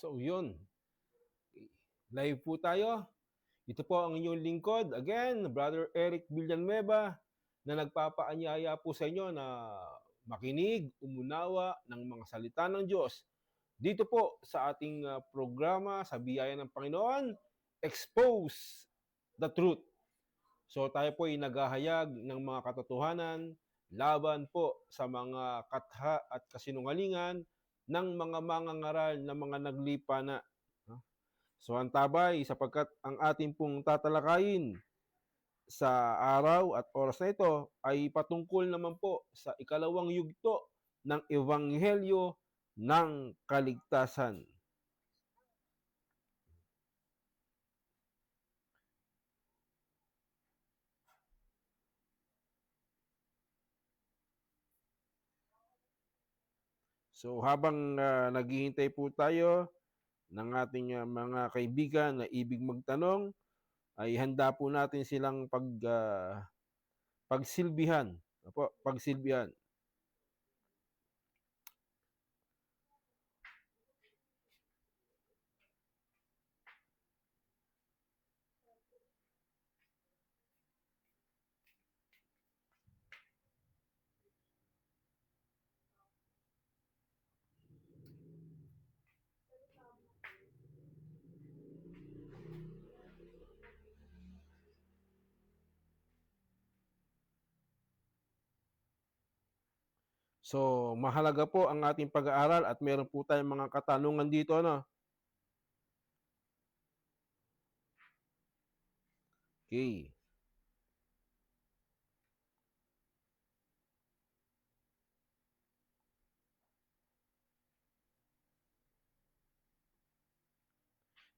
So, yun. Live po tayo. Ito po ang inyong lingkod. Again, Brother Eric Villanueva na nagpapaanyaya po sa inyo na makinig, umunawa ng mga salita ng Diyos. Dito po sa ating programa, sa biyaya ng Panginoon, Expose the Truth. So tayo po ay naghahayag ng mga katotohanan laban po sa mga katha at kasinungalingan ng mga mangangaral na mga naglipa na. So antabay sapagkat ang ating pong tatalakayin sa araw at oras na ito ay patungkol naman po sa ikalawang yugto ng Ebanghelyo ng Kaligtasan. So habang naghihintay po tayo ng ating mga kaibigan na ibig magtanong, ay handa po natin silang pagsilbihan. Opo, pagsilbihan. So, mahalaga po ang ating pag-aaral at meron po tayong mga katanungan dito, no? Okay.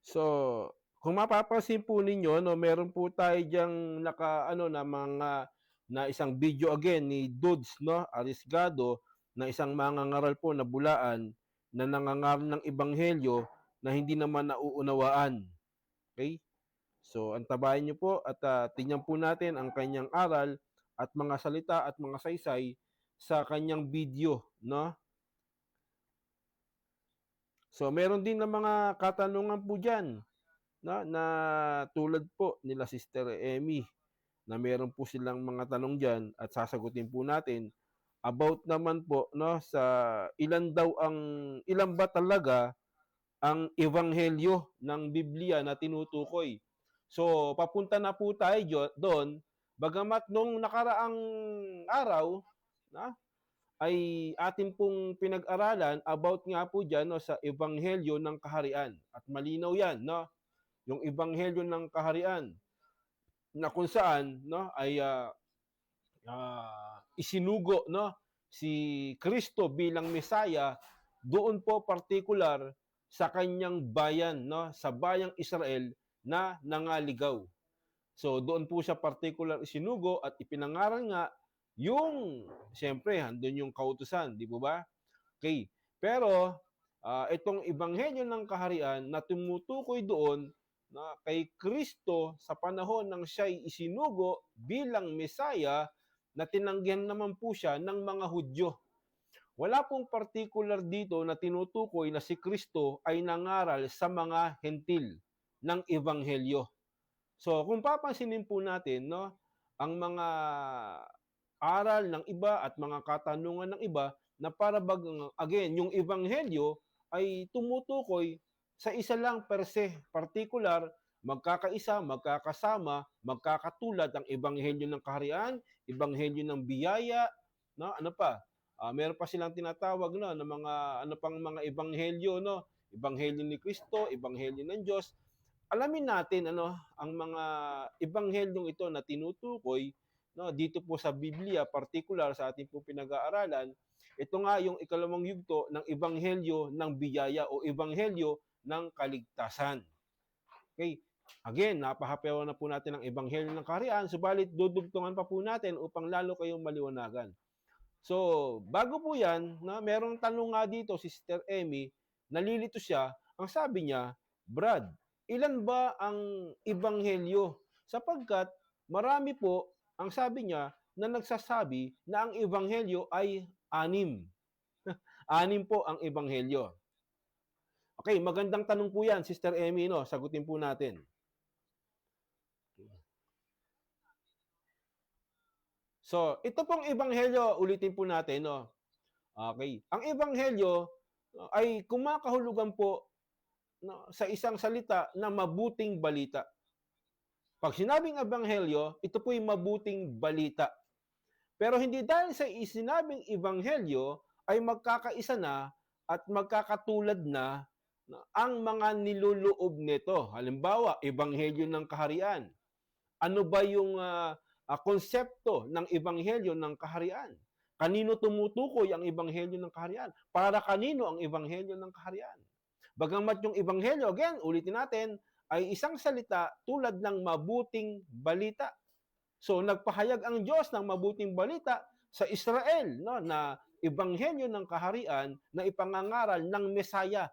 So, kung mapapansin po ninyo, no, meron po tayo diyang na isang video again ni Dudes, no, Arisgado, na isang mangangaral po na bulaan na nangangaral ng ebanghelyo na hindi naman nauunawaan. Okay? So, antabayan niyo po at tingnan po natin ang kanyang aral at mga salita at mga saysay sa kanyang video, no? So, meron din ng mga katanungan po diyan, no, na tulad po nila Sister Emmy na meron po silang mga tanong diyan at sasagutin po natin about naman po, no, sa ilan ba talaga ang ebanghelyo ng Biblia na tinutukoy. So, papunta na po tayo doon, bagamat nung nakaraang araw, na, ay atin pong pinag-aralan about nga po dyan, no, sa ebanghelyo ng kaharian. At malinaw yan, no? Yung ebanghelyo ng kaharian na kung saan, no, ay isinugo, no, si Kristo bilang Mesaya doon po particular sa kanyang bayan, no, sa bayang Israel na nangaligaw. So doon po siya particular isinugo at ipinangaral nga yung siyempre handun yung kautusan, di po ba? Okay. Pero itong ebanghelyo ng kaharian na tumutukoy doon na kay Kristo sa panahon ng siya'y isinugo bilang Mesaya na tinanggihan naman po siya ng mga Hudyo. Wala pong particular dito na tinutukoy na si Kristo ay nangaral sa mga hentil ng ebanghelyo. So, kung papansinin po natin, no, ang mga aral ng iba at mga katanungan ng iba na para again, yung ebanghelyo ay tumutukoy sa isa lang per se, particular, magkakaisa, magkakasama, magkakatulad ang ebanghelyo ng kaharian, ebanghelyo ng biyaya, no, ano pa? Meron pa silang tinatawag no ng mga pang mga ebanghelyo, no? Ebanghelyo ni Kristo, ebanghelyo ng Diyos. Alamin natin ano ang mga ebanghelyong ito na tinutukoy, no, dito po sa Biblia, particular sa ating po pinag-aaralan. Ito nga yung ikalawang yugto ng ebanghelyo ng biyaya o ebanghelyo ng kaligtasan. Okay? Again, napahapewa na po natin ang ebanghelyo ng kaharian, subalit dudugtungan pa po natin upang lalo kayong maliwanagan. So, bago po yan, na merong tanong nga dito si Sister Emmy, nalilito siya, ang sabi niya, Brad, ilan ba ang ebanghelyo? Sapagkat marami po, ang sabi niya, na nagsasabi na ang ebanghelyo ay 6. 6 po ang ebanghelyo. Okay, magandang tanong po yan, Sister Emmy, no? Sagutin po natin. So, ito pong ebanghelyo, ulitin po natin, no? Okay. Ang ebanghelyo ay kumakahulugan po, no, sa isang salita na mabuting balita. Pag sinabing ebanghelyo, ito po yung mabuting balita. Pero hindi dahil sa isinabing ebanghelyo ay magkakaisa na at magkakatulad na ang mga niluloob nito. Halimbawa, ebanghelyo ng kaharian. Ano ba yung konsepto ng ebanghelyo ng kaharian? Kanino tumutukoy ang ebanghelyo ng kaharian? Para kanino ang ebanghelyo ng kaharian? Bagamat yung ebanghelyo, again, ulitin natin, ay isang salita tulad ng mabuting balita. So nagpahayag ang Diyos ng mabuting balita sa Israel, no, na ebanghelyo ng kaharian na ipangangaral ng Mesaya,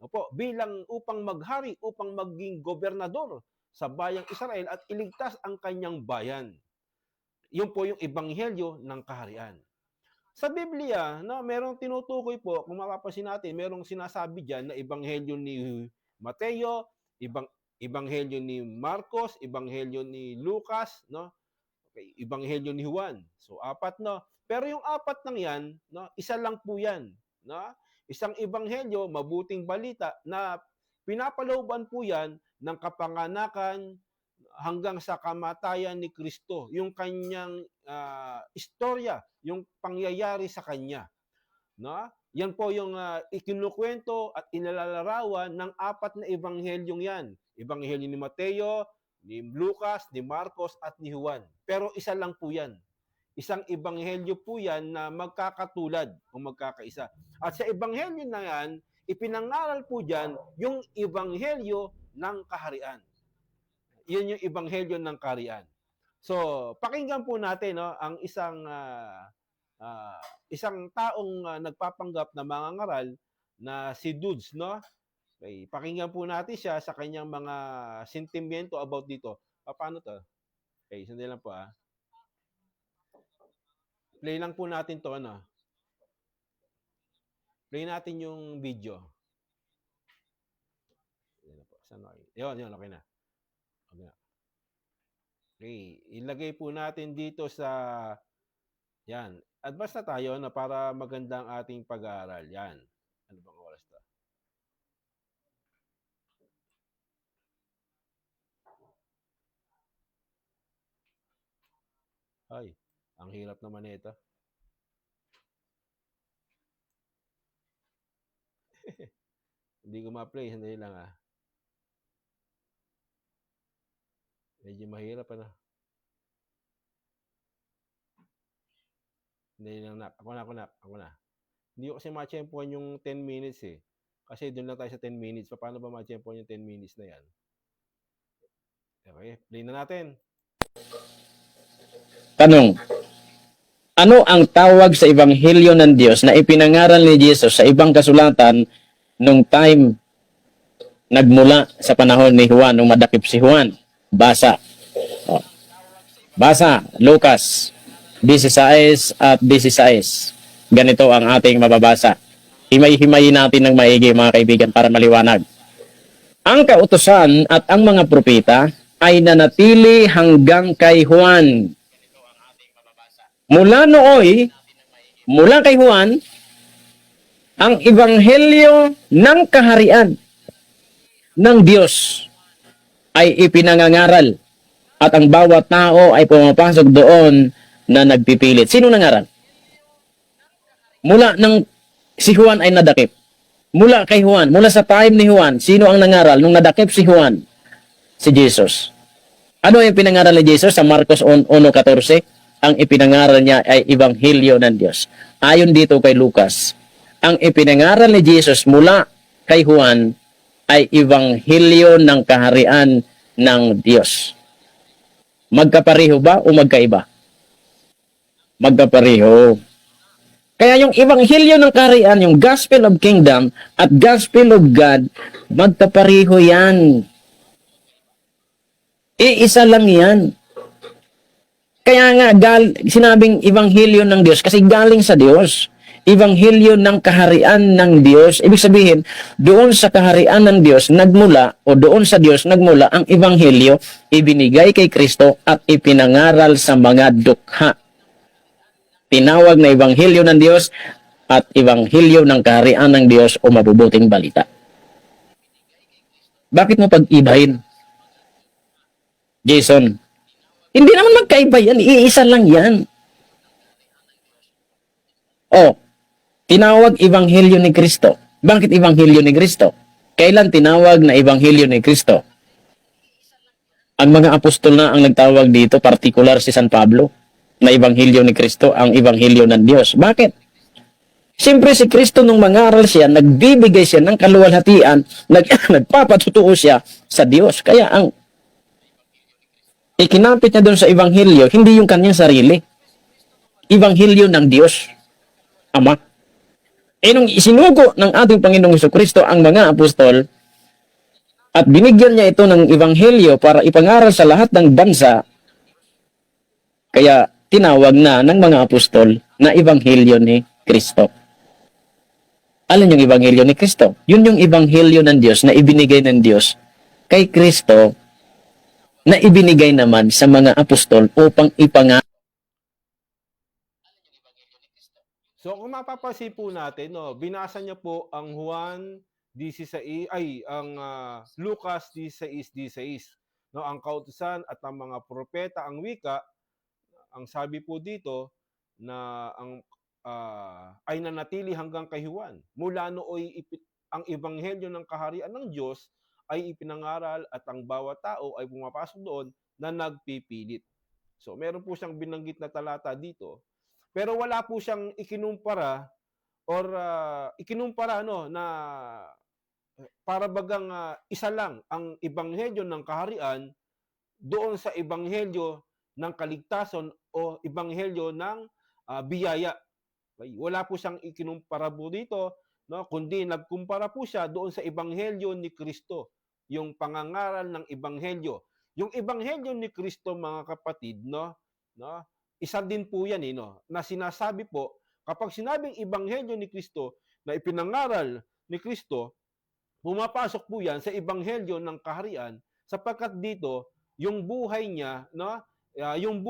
opo, bilang upang maghari, upang maging gobernador sa bayang Israel at iligtas ang kanyang bayan. Yun po yung ebanghelyo ng kaharian. Sa Biblia, no, merong tinutukoy po, kung mapapansin natin, merong sinasabi diyan na ebanghelyo ni Mateo, ebanghelyo ni Marcos, ebanghelyo ni Lucas, no? Okay, ebanghelyo ni Juan. So apat, no. Pero yung apat nang 'yan, no, isa lang po 'yan, no? Isang ebanghelyo, mabuting balita na pinapalooban po 'yan ng kapanganakan hanggang sa kamatayan ni Kristo, yung kanyang istorya, yung pangyayari sa kanya, no? Yan po yung ikinukwento at inalalarawan ng apat na ebanghelyong yan. Ebanghelyo ni Mateo, ni Lucas, ni Marcos at ni Juan. Pero isa lang po yan. Isang ebanghelyo po yan na magkakatulad o magkakaisa. At sa ebanghelyo na yan, ipinangaral po dyan yung ebanghelyo ng kaharian. Yun yung ebanghelyo ng kaharian. So, pakinggan po natin, no, ang isang taong nagpapanggap na mangangaral na si Dudes, no? Okay, pakinggan po natin siya sa kanyang mga sentimento about dito. Paano to? Okay, sandali lang po Play lang po natin to, ano. Play natin yung video. Yan po. Saan okay? Yun, okay na. Okay na. Okay, ilagay po natin dito sa yan. Advance na tayo na para magandang ating pag-aaral. Yan. Ano bang oras to? Ay, ang hirap naman ito. Hindi ko ma-play. Sandali lang Medyo mahirap Hindi lang nak. Ako na. Hindi ko kasi ma-champuan yung 10 minutes eh. Kasi doon lang tayo sa 10 minutes. Paano ba ma-champuan yung 10 minutes na yan? Okay, play na natin. Tanong, ano ang tawag sa Ebanghelyo ng Diyos na ipinangaral ni Jesus sa ibang kasulatan nung time nagmula sa panahon ni Juan, nung madakip si Juan? Basa. Basa, Lucas 16 at 16. Ganito ang ating mababasa. Himay-himayin natin ng maigi, mga kaibigan, para maliwanag. Ang kautusan at ang mga propeta ay nanatili hanggang kay Juan. Mula nooy, mula kay Juan, ang ebanghelyo ng kaharian ng Diyos ay ipinangangaral at ang bawat tao ay pumapasok doon na nagpipilit. Sino nangaral? Mula nang si Juan ay nadakip. Mula kay Juan, mula sa time ni Juan, sino ang nangaral nung nadakip si Juan? Si Jesus. Ano yung pinangaral ni Jesus sa Marcos 1:14? Ang ipinangaral niya ay Ebanghelyo ng Diyos. Ayon dito kay Lucas, ang ipinangaral ni Jesus mula kay Juan ay Ebanghelyo ng kaharian ng Diyos. Magkapareho ba o magkaiba? Magkapareho. Kaya yung Ebanghelyo ng kaharian, yung Gospel of Kingdom at Gospel of God, magkapareho yan. Iisa lang yan. Kaya nga, sinabing Ebanghelyo ng Diyos kasi galing sa Diyos. Ebanghelyo ng kaharian ng Diyos. Ibig sabihin, doon sa kaharian ng Diyos nagmula o doon sa Diyos nagmula ang ebanghelyo, ibinigay kay Kristo at ipinangaral sa mga dukha. Tinawag na ebanghelyo ng Diyos at ebanghelyo ng kaharian ng Diyos o mabubuting balita. Bakit mo pag-ibahin, Jason? Hindi naman magkaiba yan. Iisa lang yan. O, tinawag ebanghelyo ni Kristo. Bakit ebanghelyo ni Kristo? Kailan tinawag na ebanghelyo ni Kristo? Ang mga apostol na ang nagtawag dito, partikular si San Pablo, na ebanghelyo ni Kristo, ang ebanghelyo ng Diyos. Bakit? Siyempre si Kristo nung mangaral siya, nagbibigay siya ng kaluwalhatian, nagpapatutuo siya sa Diyos. Kaya ang ikinapit niya doon sa ebanghelyo, hindi yung kanyang sarili. Ebanghelyo ng Diyos, Ama. Nung isinugo ng ating Panginoong Jesucristo ang mga apostol, at binigyan niya ito ng ebanghelyo para ipangaral sa lahat ng bansa, kaya tinawag na ng mga apostol na ebanghelyo ni Kristo. Alam yung ebanghelyo ni Kristo? Yun yung ebanghelyo ng Diyos na ibinigay ng Diyos kay Kristo na ibinigay naman sa mga apostol upang ipangaral. So kung mapapansin po natin, no, binasa niya po ang Juan 16, ang Lucas 16:16. No, ang kautusan at ang mga propeta ang wika, ang sabi po dito na ang ay nanatili hanggang kay Juan. Mula nooy ang ebanghelyo ng kaharian ng Diyos ay ipinangaral at ang bawat tao ay pumapasok doon na nagpipilit. So meron po siyang binanggit na talata dito. Pero wala po siyang ikinumpara or ikinumpara no na para bagang isa lang ang ebanghelyo ng kaharian doon sa ebanghelyo ng kaligtasan o ebanghelyo ng biyaya. Okay? Wala po siyang ikinumpara po dito, no, kundi nagkumpara po siya doon sa ebanghelyo ni Kristo, yung pangangaral ng ebanghelyo. Yung ebanghelyo ni Kristo, mga kapatid, no, isa din po yan no, na sinasabi po, kapag sinabing ebanghelyo ni Kristo na ipinangaral ni Kristo, pumapasok po yan sa ebanghelyo ng kaharian sapagkat dito yung buhay niya, no, yung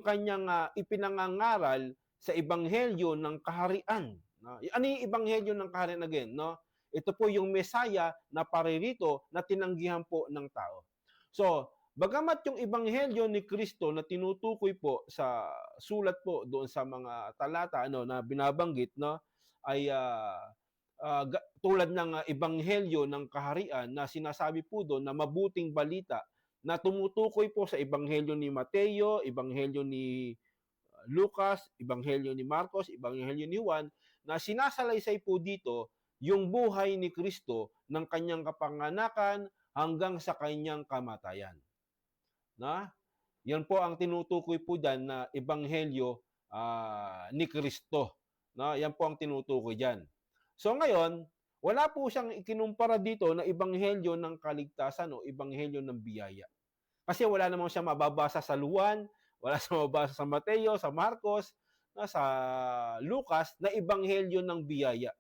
kanyang ipinangangaral sa ebanghelyo ng kaharian. No? Ano yung ebanghelyo ng kaharian again, no? Ito po yung Mesaya na paririto na tinanggihan po ng tao. So, bagamat yung ebanghelyo ni Kristo na tinutukoy po sa sulat po doon sa mga talata na binabanggit, no, ay tulad ng ebanghelyo ng kaharian na sinasabi po doon na mabuting balita na tumutukoy po sa ebanghelyo ni Mateo, ebanghelyo ni Lucas, ebanghelyo ni Marcos, ebanghelyo ni Juan, na sinasalaysay po dito yung buhay ni Kristo ng kanyang kapanganakan hanggang sa kanyang kamatayan. Na? Yan po ang tinutukoy po dyan na ebanghelyo ni Kristo. No? Yan po ang tinutukoy dyan. So ngayon, wala po siyang ikinumpara dito na ebanghelyo ng kaligtasan o ebanghelyo ng biyaya. Kasi wala namang siya mababasa sa Juan, wala siya mababasa sa Mateo, sa Marcos, sa Lucas, na ebanghelyo ng biyaya.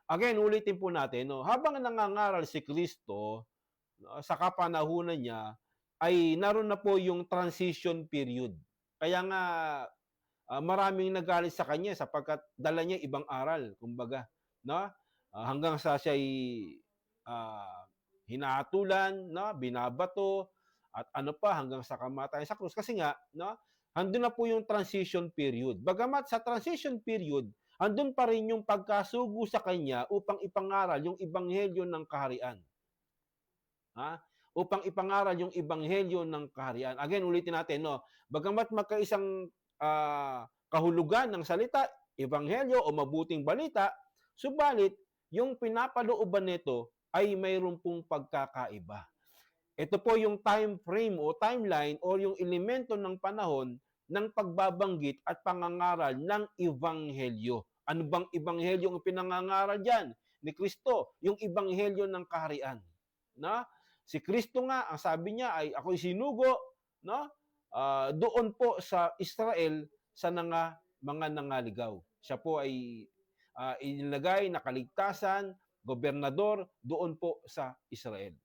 Again, ulitin po natin, no, habang nangangaral si Kristo, no, sa kapanahunan niya, ay naroon na po yung transition period. Kaya nga, maraming nagalit sa kanya sapagkat dala niya ibang aral, kumbaga. No? Hanggang sa siya'y hinahatulan, no? Binabato, at ano pa, hanggang sa kamatayan sa krus. Kasi nga, no? Andun na po yung transition period. Bagamat sa transition period, andun pa rin yung pagkasugo sa kanya upang ipangaral yung ebanghelyo ng kaharian. Upang ipangaral yung ebanghelyo ng kaharian. Again, ulitin natin, no? Bagamat magkaisang kahulugan ng salita, ebanghelyo o mabuting balita, subalit yung pinapalooban nito ay mayroon pong pagkakaiba. Ito po yung time frame o timeline o yung elemento ng panahon ng pagbabanggit at pangangaral ng ebanghelyo. Ano bang ebanghelyo ang pinangangaral diyan ni Kristo? Yung ebanghelyo ng kaharian. Na? Si Kristo nga, ang sabi niya ay ako'y sinugo, no? Doon po sa Israel sa mga nangaligaw. Siya po ay inilagay na kaligtasan, gobernador doon po sa Israel.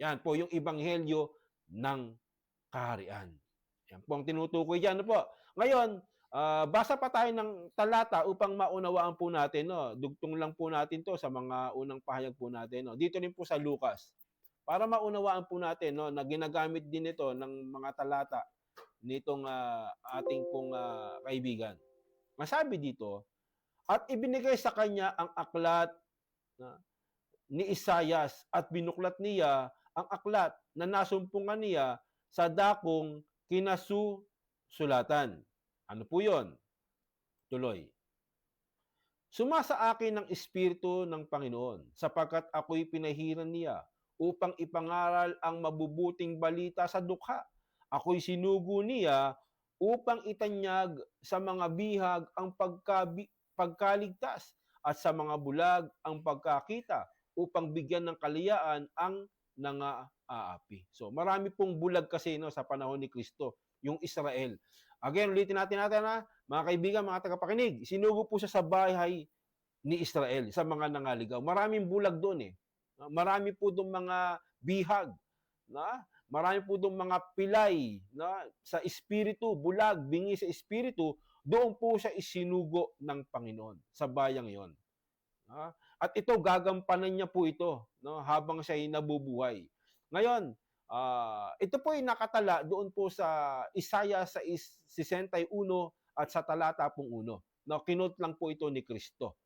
Yan po yung ebanghelyo ng kaharian. Yan po ang tinutukoy diyan, ano po. Ngayon, basa pa tayo ng talata upang maunawaan po natin, no. Dugtong lang po natin 'to sa mga unang pahayag po natin, no. Dito rin po sa Lucas. Para maunawaan po natin, no, na ginagamit din ito ng mga talata nitong ating pong kaibigan. Masabi dito, at ibinigay sa kanya ang aklat na ni Isayas at binuklat niya ang aklat na nasumpungan niya sa dakong kinasusulatan. Ano po yon? Tuloy. Sumasa akin ng Espiritu ng Panginoon, sapagkat ako'y pinahiran niya upang ipangaral ang mabubuting balita sa dukha. Ako'y sinugo niya upang itanyag sa mga bihag ang pagkaligtas at sa mga bulag ang pagkakita upang bigyan ng kalayaan ang nangaapi. So, marami pong bulag kasi no, sa panahon ni Kristo, yung Israel. Again, ulitin natin mga kaibigan, mga tagapakinig, sinugo po siya sa bahay ni Israel, sa mga nangaligaw. Maraming bulag doon eh. Marami po doon mga bihag. Marami po doon mga pilay sa espiritu, bulag, bingi sa espiritu, doon po siya isinugo ng Panginoon sa bayang iyon. At ito, gagampanan niya po ito habang siya ay nabubuhay. Ngayon, ito po ay nakatala doon po sa Isaiah 61 at sa talata pong 1. Kinot lang po ito ni Kristo.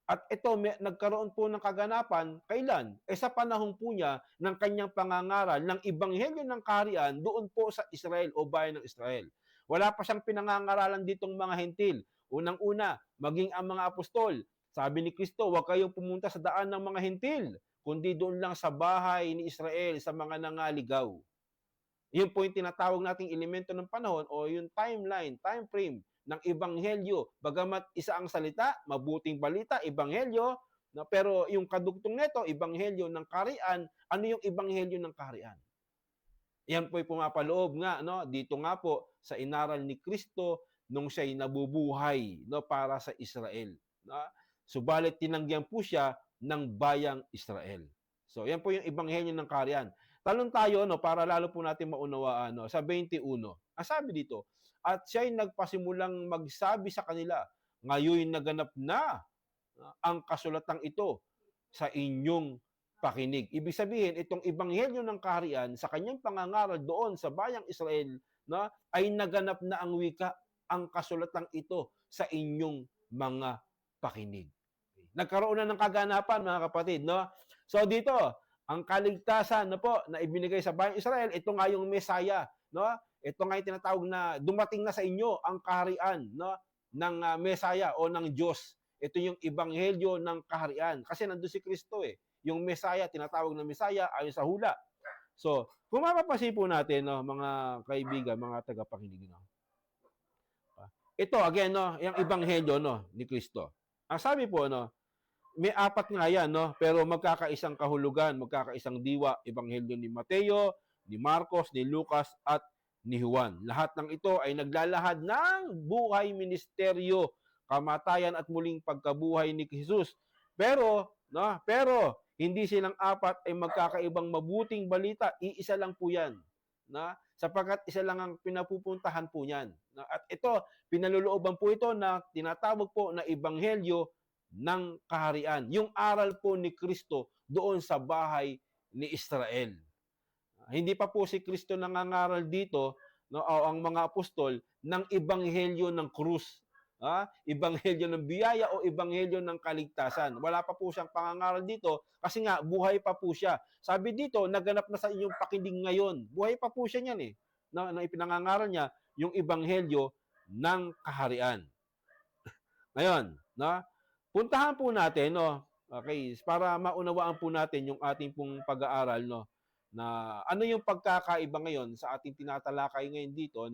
At ito, nagkaroon po ng kaganapan, kailan? Sa panahon po niya ng kanyang pangangaral ng ebanghelyo ng kaharian doon po sa Israel o bayan ng Israel. Wala pa siyang pinangangaralan ditong mga hentil. Unang-una, maging ang mga apostol. Sabi ni Kristo, huwag kayong pumunta sa daan ng mga hentil, kundi doon lang sa bahay ni Israel, sa mga nangaligaw. Yun po yung tinatawag nating elemento ng panahon o yung timeline, time frame ng ebanghelyo. Bagamat isa ang salita, mabuting balita, ebanghelyo, pero yung kadugtong nito, ebanghelyo ng kaharian, ano yung ebanghelyo ng kaharian? Yan po yung pumapaloob nga, dito nga po sa inaral ni Kristo nung siya'y nabubuhay para sa Israel. Subalit tinanggihan po siya ng bayang Israel. So, yan po yung ebanghelyo ng kaharian. Talon tayo para lalo po natin maunawaan sa 21. Ang sabi dito, at siya'y nagpasimulang magsabi sa kanila, ngayon naganap na ang kasulatang ito sa inyong pakinig. Ibig sabihin, itong ebanghelyo ng kaharian sa kanyang pangangaral doon sa bayang Israel ay naganap na ang wika, ang kasulatang ito sa inyong mga pakinig. Nagkaroon na ng kaganapan, mga kapatid. So dito, ang kaligtasan na ibinigay sa bayang Israel, ito nga yung Messiah. Ito nga yung tinatawag na dumating na sa inyo ang kaharian ng Messiah o ng Diyos. Ito yung ebanghelyo ng kaharian. Kasi nandun si Kristo eh. Yung Messiah, tinatawag na Messiah ayon sa hula. So, kung mapapansin po natin, mga kaibigan, mga tagapakinig, ito, again, yung ebanghelyo ni Kristo. Ang sabi po, may apat nga yan, pero magkakaisang kahulugan, magkakaisang diwa, ebanghelyo ni Mateo, ni Marcos, ni Lucas, at ni Juan. Lahat ng ito ay naglalahad ng buhay, ministeryo, kamatayan at muling pagkabuhay ni Jesus. Pero hindi silang apat ay magkakaibang mabuting balita, iisa lang po yan. Sapagkat isa lang ang pinapupuntahan po niyan. At ito, pinalulooban po ito na tinatawag po na ebanghelyo ng kaharian. Yung aral po ni Kristo doon sa bahay ni Israel. Hindi pa po si Kristo nangangaral dito o ang mga apostol ng ebanghelyo ng krus. Ebanghelyo ng biyaya o ebanghelyo ng kaligtasan. Wala pa po siyang pangangaral dito kasi nga buhay pa po siya. Sabi dito, naganap na sa inyong pakinig ngayon. Buhay pa po siya niyan eh. Na ipinangangaral niya yung ebanghelyo ng kaharian. Ngayon, puntahan po natin, okay, para maunawaan po natin yung ating pong pag-aaral, na ano yung pagkakaiba ngayon sa ating tinatalakay ngayon dito,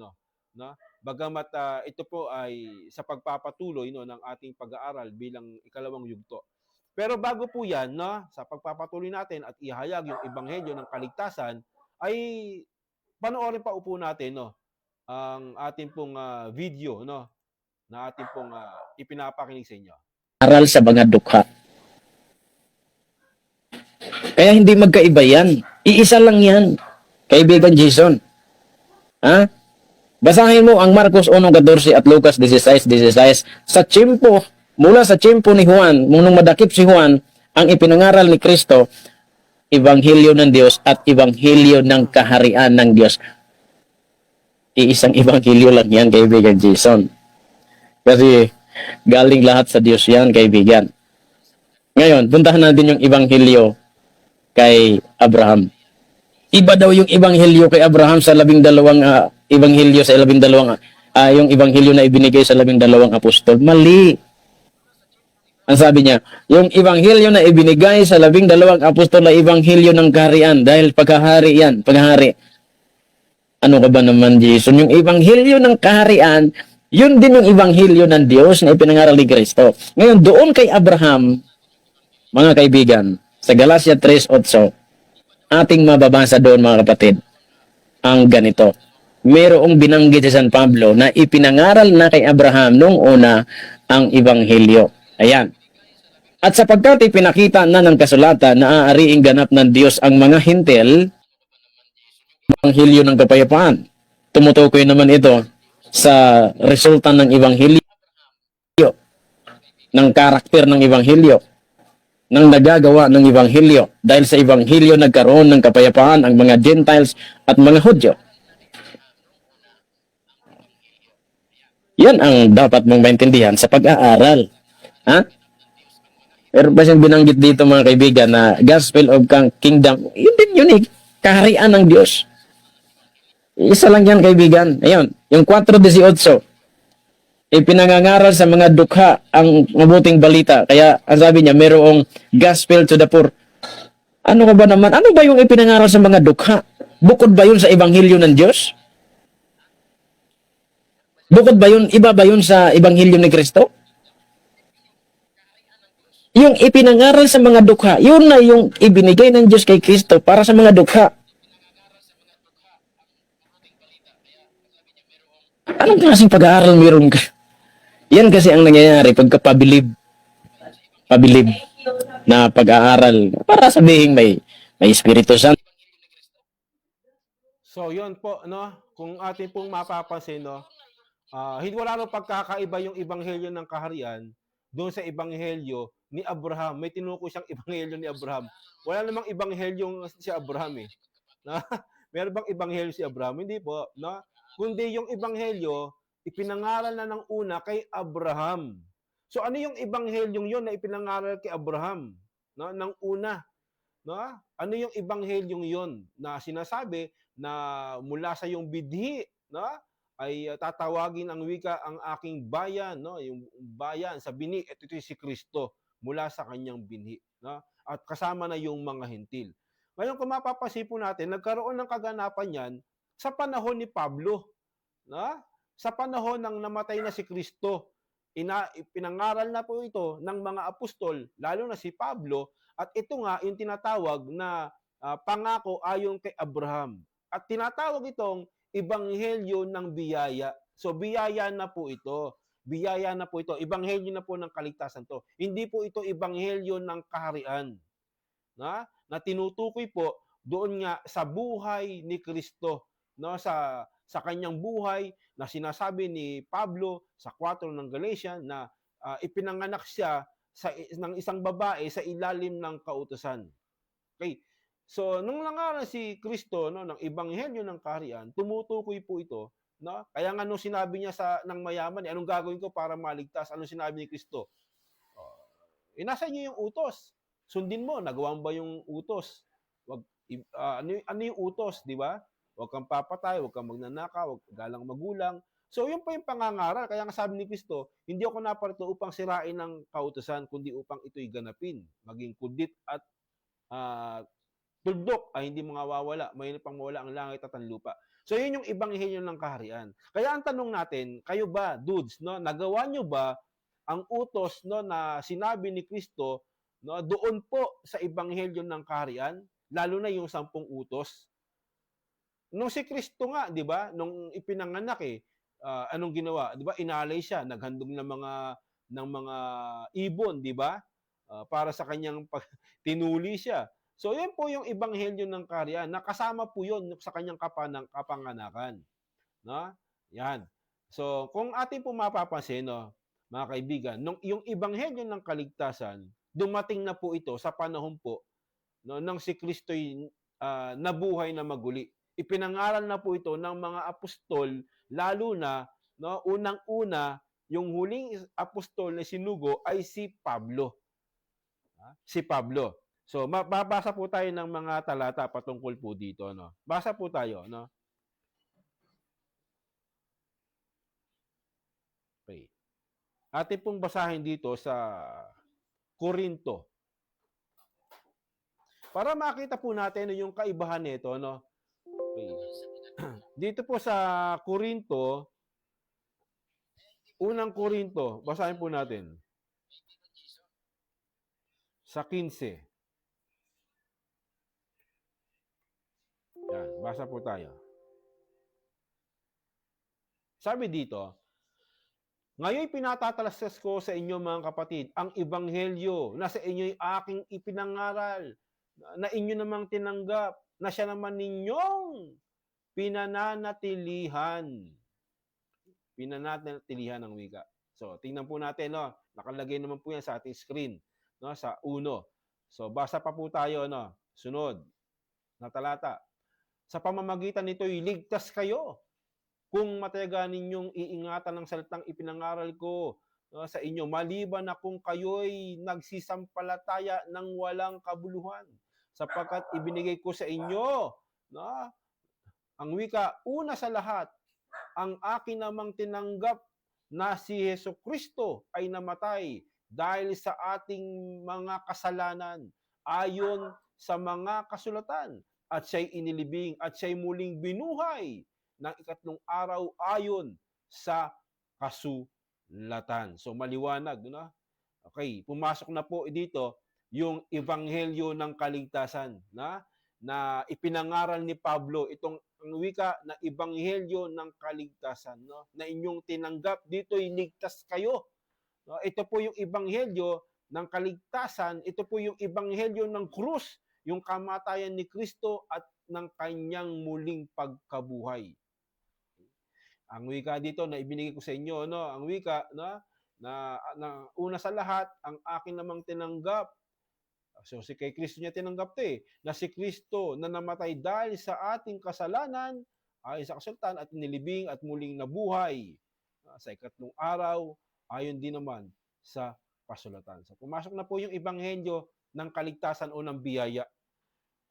bagamat ito po ay sa pagpapatuloy ng ating pag-aaral bilang ikalawang yugto. Pero bago po yan, sa pagpapatuloy natin at ihayag yung ebanghelyo ng kaligtasan, ay panoorin pa po natin ang ating pong video na ating pong ipinapakinig sa inyo. Aral sa mga dukha. Kaya hindi magkaiba yan. Iisa lang yan. Kaibigan Jason. Ha? Basahin mo ang Marcos 1:14 at Lucas 16:16. Sa tiyempo, mula sa tiyempo ni Juan, nung madakip si Juan, ang ipinangaral ni Kristo, Ebanghelyo ng Diyos at Ebanghelyo ng kaharian ng Diyos. Iisang Ebanghelyo lang yan, kaibigan Jason. Kasi galing lahat sa Diyos yan, kaibigan. Ngayon, puntahan natin yung Ebanghelyo kay Abraham. Iba daw yung Ebanghelyo kay Abraham sa 12 Ebanghelyo sa 12 yung Ebanghelyo na ibinigay sa 12 apostol. Mali. Ang sabi niya, yung Ebanghelyo na ibinigay sa 12 apostol ay Ebanghelyo ng kaharian dahil paghahari yan, paghahari. Ano ka ba naman, Jason? Yung Ebanghelyo ng kaharian, yun din yung Ebanghelyo ng Diyos na ipinangaral ni Kristo. Ngayon, doon kay Abraham, mga kaibigan, sa Galatia 3:8, ating mababasa doon, mga kapatid, ang ganito. Mayroong binanggit si San Pablo na ipinangaral na kay Abraham noong una ang Ebanghelyo. Ayan. At sapagkat ipinakita na ng kasulatan na aariing ganap ng Diyos ang mga hintil, Ebanghelyo ng kapayapaan. Tumutukoy naman ito sa resulta ng Ebanghelyo, ng karakter ng Ebanghelyo, ng nagagawa ng Ebanghelyo. Dahil sa Ebanghelyo nagkaroon ng kapayapaan ang mga Gentiles at mga Hudyo. Yan ang dapat mong maintindihan sa pag-aaral. Ha? Pero ba siyang binanggit dito, mga kaibigan, na Gospel of Kingdom, yun din yun eh, kaharian ng Diyos. Isa lang yan, kaibigan. Ayun, yung 4:18, ipinangangaral sa mga dukha ang mabuting balita. Kaya, ang sabi niya, mayroong gospel to the poor. Ano ka ba naman? Ano ba yung ipinangaral sa mga dukha? Bukod ba yun sa Ebanghelyo ng Diyos? Bukod ba yun? Iba ba yun sa Ebanghelyo ni Kristo? Yung ipinangaral sa mga dukha, yun na yung ibinigay ng Diyos kay Kristo para sa mga dukha. Anong klaseng pag-aaral meron ka? Yan kasi ang nangyayari pagkapabilib. Pabilib na pag-aaral para sabihin may Espiritu Santo. So, yun po, no? Kung atin pong mapapansin, no? Hindi wala nang pagkakaiba yung Ebanghelyo ng kaharian doon sa Ebanghelyo ni Abraham. May tinukoy siyang Ebanghelyo ni Abraham. Wala namang Ebanghelyo si Abraham eh. Na, meron bang Ebanghelyo si Abraham? Hindi po. No? Kundi yung Ebanghelyo, ipinangaral na ng una kay Abraham. So ano yung Ebanghelyong yun na ipinangaral kay Abraham? No? Nang una. No? Ano yung Ebanghelyong yun na sinasabi na mula sa yung bidhi, no? Ay tatawagin ang wika ang aking bayan, no? Yung bayan sa binhi, ito si Kristo mula sa kanyang binhi, no? At kasama na yung mga hentil. Ngayon kung mapapansin po natin, nagkaroon ng kaganapan yan sa panahon ni Pablo, no? Sa panahon ng namatay na si Kristo. Pinangaral na po ito ng mga apostol, lalo na si Pablo, at ito nga yung tinatawag na pangako ayon kay Abraham. At tinatawag itong Ebanghelyo ng biyaya. So biyaya na po ito. Biyaya na po ito. Ebanghelyo na po ng kaligtasan to. Hindi po ito Ebanghelyo ng kaharian. Na tinutukoy po doon nga sa buhay ni Kristo, no? Sa kanyang buhay na sinasabi ni Pablo sa 4 ng Galatia na ipinanganak siya ng isang babae sa ilalim ng kautusan. Okay. So, nung nangaral si Kristo, no, ng Ebanghelyo ng kaharian, tumutukoy po ito, no? Kaya nga nung sinabi niya ng mayaman, anong gagawin ko para maligtas? Anong sinabi ni Kristo? Nasa inyo yung utos. Sundin mo, nagawa mo ba yung utos? Ano yung utos, di ba? Huwag kang papatay, huwag kang magnanakaw, huwag galang magulang. So, yun pa yung pangangaral. Kaya nga sabi ni Kristo, hindi ako naparito upang sirain ng kautusan, kundi upang ito'y ganapin. Maging kudit at tuldok ay hindi mawawala. Mayroon pang mawala ang langit at ang lupa. So, yun yung Ebanghelyo ng kaharian. Kaya ang tanong natin, kayo ba, dudes, no, nagawa nyo ba ang utos, no, na sinabi ni Kristo, no, doon po sa Ebanghelyo ng kaharian, lalo na yung 10 utos? Nung si Kristo nga, di ba, nung ipinanganak anong ginawa? 'Di ba inalay siya, naghandog ng mga ibon, 'di ba? Para sa kanyang tinuli siya. So 'yan po yung ebanghelyo ng kaharian, nakasama po 'yon sa kanyang kapanganakan, no? 'Yan. So kung atin po mapapansin, no, mga kaibigan, yung ebanghelyo ng kaligtasan, dumating na po ito sa panahon po, no, nang si Kristo'y nabuhay na maguli. Ipinangaral na po ito ng mga apostol, lalo na, no, unang-una, yung huling apostol na sinugo ay si Pablo. Si Pablo. So, babasa po tayo ng mga talata patungkol po dito, no. Basa po tayo, no. Okay. Atin pong basahin dito sa Korinto. Para makita po natin yung kaibahan nito, no. Okay. Dito po sa Korinto, unang Korinto, basahin po natin. Sa 15. Yan, basa po tayo. Sabi dito, ngayon pinatatalastas ko sa inyo mga kapatid, ang ebanghelyo na sa inyo'y aking ipinangaral, na inyo namang tinanggap, na siya naman ninyong pinananatilihan. Pinananatilihan ng wika. So, tingnan po natin, no? Nakalagay naman po yan sa ating screen, no? Sa 1. So, basa pa po tayo, no? Sunod na talata. Sa pamamagitan nito'y ligtas kayo kung matayagan ninyong iingatan ng salitang ipinangaral ko, no, sa inyo, maliban na kung kayo'y nagsisampalataya ng walang kabuluhan, sapagkat ibinigay ko sa inyo, no, ang wika, una sa lahat, ang akin namang tinanggap na si Jesucristo ay namatay dahil sa ating mga kasalanan ayon sa mga kasulatan, at siya'y inilibing at siya'y muling binuhay ng ikatlong araw ayon sa kasulatan. So maliwanag, no? Okay, pumasok na po dito yung ebanghelyo ng kaligtasan, na ipinangaral ni Pablo, itong ang wika na ebanghelyo ng kaligtasan, no? Na inyong tinanggap, dito'y ligtas kayo. No? Ito po yung ebanghelyo ng kaligtasan, ito po yung ebanghelyo ng krus, yung kamatayan ni Kristo at ng kanyang muling pagkabuhay. Ang wika dito na ibinigay ko sa inyo, no, ang wika na una sa lahat, ang akin namang tinanggap. So si kay Kristo niya tinanggap 'to, na si Kristo na namatay dahil sa ating kasalanan ayon sa kasulatan at nilibing at muling nabuhay sa ikatlong araw ayon din naman sa kasulatan. So pumasok na po yung ebanghelyo ng kaligtasan o ng biyaya.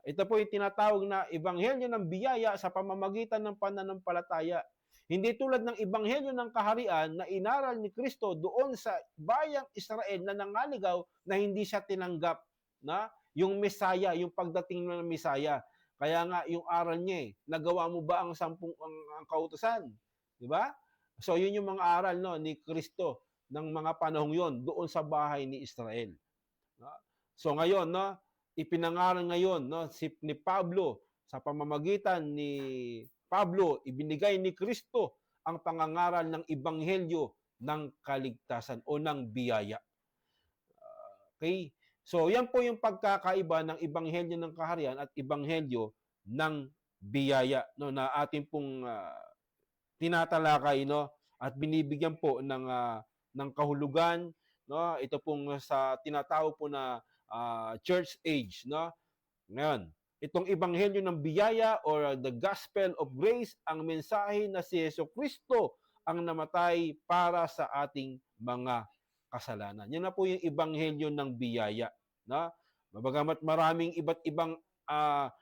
Ito po yung tinatawag na ebanghelyo ng biyaya sa pamamagitan ng pananampalataya. Hindi tulad ng ebanghelyo ng kaharian na inaral ni Kristo doon sa bayang Israel na nangaligaw na hindi siya tinanggap, na yung Mesaya, yung pagdating ng Mesaya. Kaya nga yung aral niya, nagawa mo ba ang 10 ang kautusan? 'Di ba? So yun yung mga aral, no, ni Kristo ng mga panahong yon doon sa bahay ni Israel. So ngayon, no, ipinangaral ngayon, no, ni Pablo, sa pamamagitan ni Pablo, ibinigay ni Kristo ang pangangaral ng ebanghelyo ng kaligtasan o ng biyaya. Okay? So yan po yung pagkakaiba ng ebanghelyo ng kaharian at ebanghelyo ng biyaya, no, na ating pong tinatalakay, no, at binibigyan po ng kahulugan, no. Ito pong sa tinatawag po na church age, no. Ngayon, itong ebanghelyo ng biyaya or the gospel of grace, ang mensahe na si Jesucristo ang namatay para sa ating mga kasalanan. Yan na po yung ebanghelyo ng biyaya, no? Bagamat maraming iba't ibang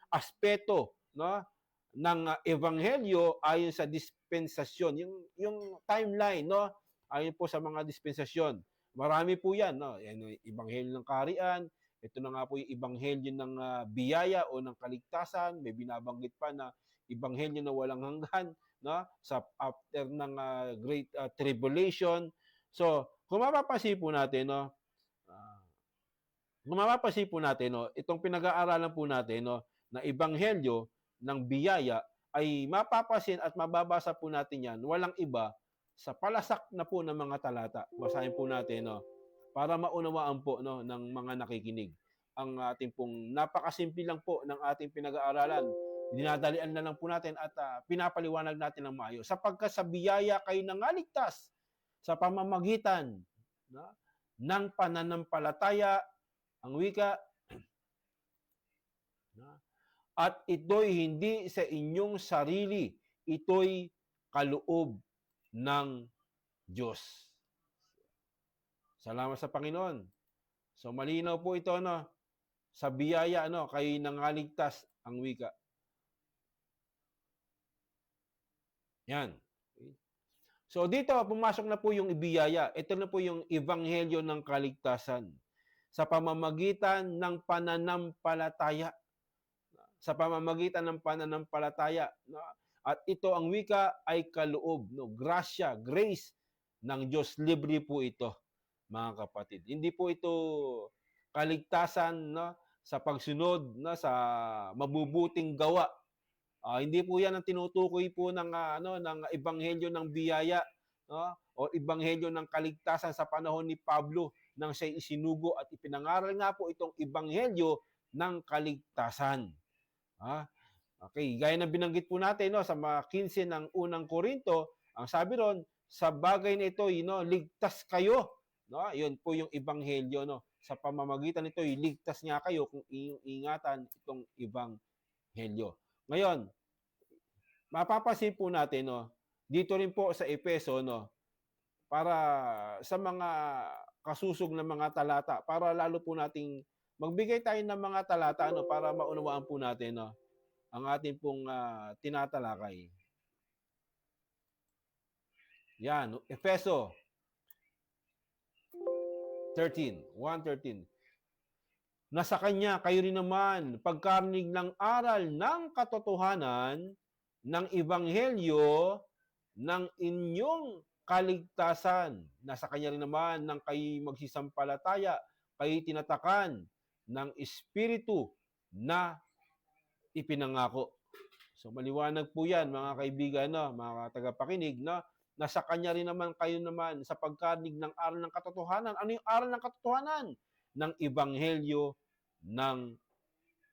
aspeto, no, ng ebanghelyo ayon sa dispensasyon, yung timeline, no, ayon po sa mga dispensasyon. Marami po 'yan, no. Yan yung ebanghelyo ng kaharian, ito na nga po yung ebanghelyo ng biyaya o ng kaligtasan. May binabanggit pa na ebanghelyo na walang hanggan, no, sa after ng great tribulation. So, kung mapapansin po natin, no, itong pinag-aaralan po natin, no, na ebanghelyo ng biyaya ay mapapasin at mababasa po natin yan, walang iba, sa palasak na po ng mga talata. Basahin po natin, no, para maunawaan po, no, ng mga nakikinig. Ang ating pong napakasimple lang po ng ating pinag-aaralan. Dinadalian na lang po natin at pinapaliwanag natin ng maayos. Sapagkat sa biyaya kayo nangaligtas sa pamamagitan, no, ng pananampalataya, ang wika, no, at ito'y hindi sa inyong sarili, ito'y kaloob ng Diyos. Salamat sa Panginoon. So malinaw po ito, no, sa biyaya, no, kayo nangaligtas, ang wika. Yan. So dito, pumasok na po yung biyaya. Ito na po yung ebanghelyo ng kaligtasan sa pamamagitan ng pananampalataya. Sa pamamagitan ng pananampalataya. No? At ito ang wika ay kaloob, no? Grasya, grace ng Diyos. Libre po ito, mga kapatid. Hindi po ito kaligtasan, no, sa pagsunod, no, sa mabubuting gawa. Hindi po 'yan ang tinutukoy po ng ng ebanghelyo ng biyaya, no, o ebanghelyo ng kaligtasan sa panahon ni Pablo nang siya isinugo at ipinangaral nga po itong ebanghelyo ng kaligtasan. Okay, gaya ng binanggit po natin, no, sa mga 15 ng unang Korinto, ang sabi ron, sa bagay na ito, ligtas kayo, no? 'Yun po yung ebanghelyo, no. Sa pamamagitan nito, ligtas nga kayo kung ingatan itong ebanghelyo. Ngayon, mapapansin po natin, no, dito rin po sa Efeso, no, para sa mga kasusog na mga talata, para lalo po nating magbigay tayo ng mga talata, no, para maunawaan po natin, no, ang ating pong tinatalakay. Yan, Efeso 1:13. Na sa kanya kayo rin naman pagkarinig ng aral ng katotohanan ng ebanghelyo ng inyong kaligtasan. Na sa kanya rin naman nang kayo magsisampalataya, kayo tinatakan ng Espiritu na ipinangako. So maliwanag po yan, mga kaibigan, no, mga tagapakinig, no, na sa kanya rin naman kayo naman sa pagkarinig ng aral ng katotohanan. Ano yung aral ng katotohanan? Ng ebanghelyo ng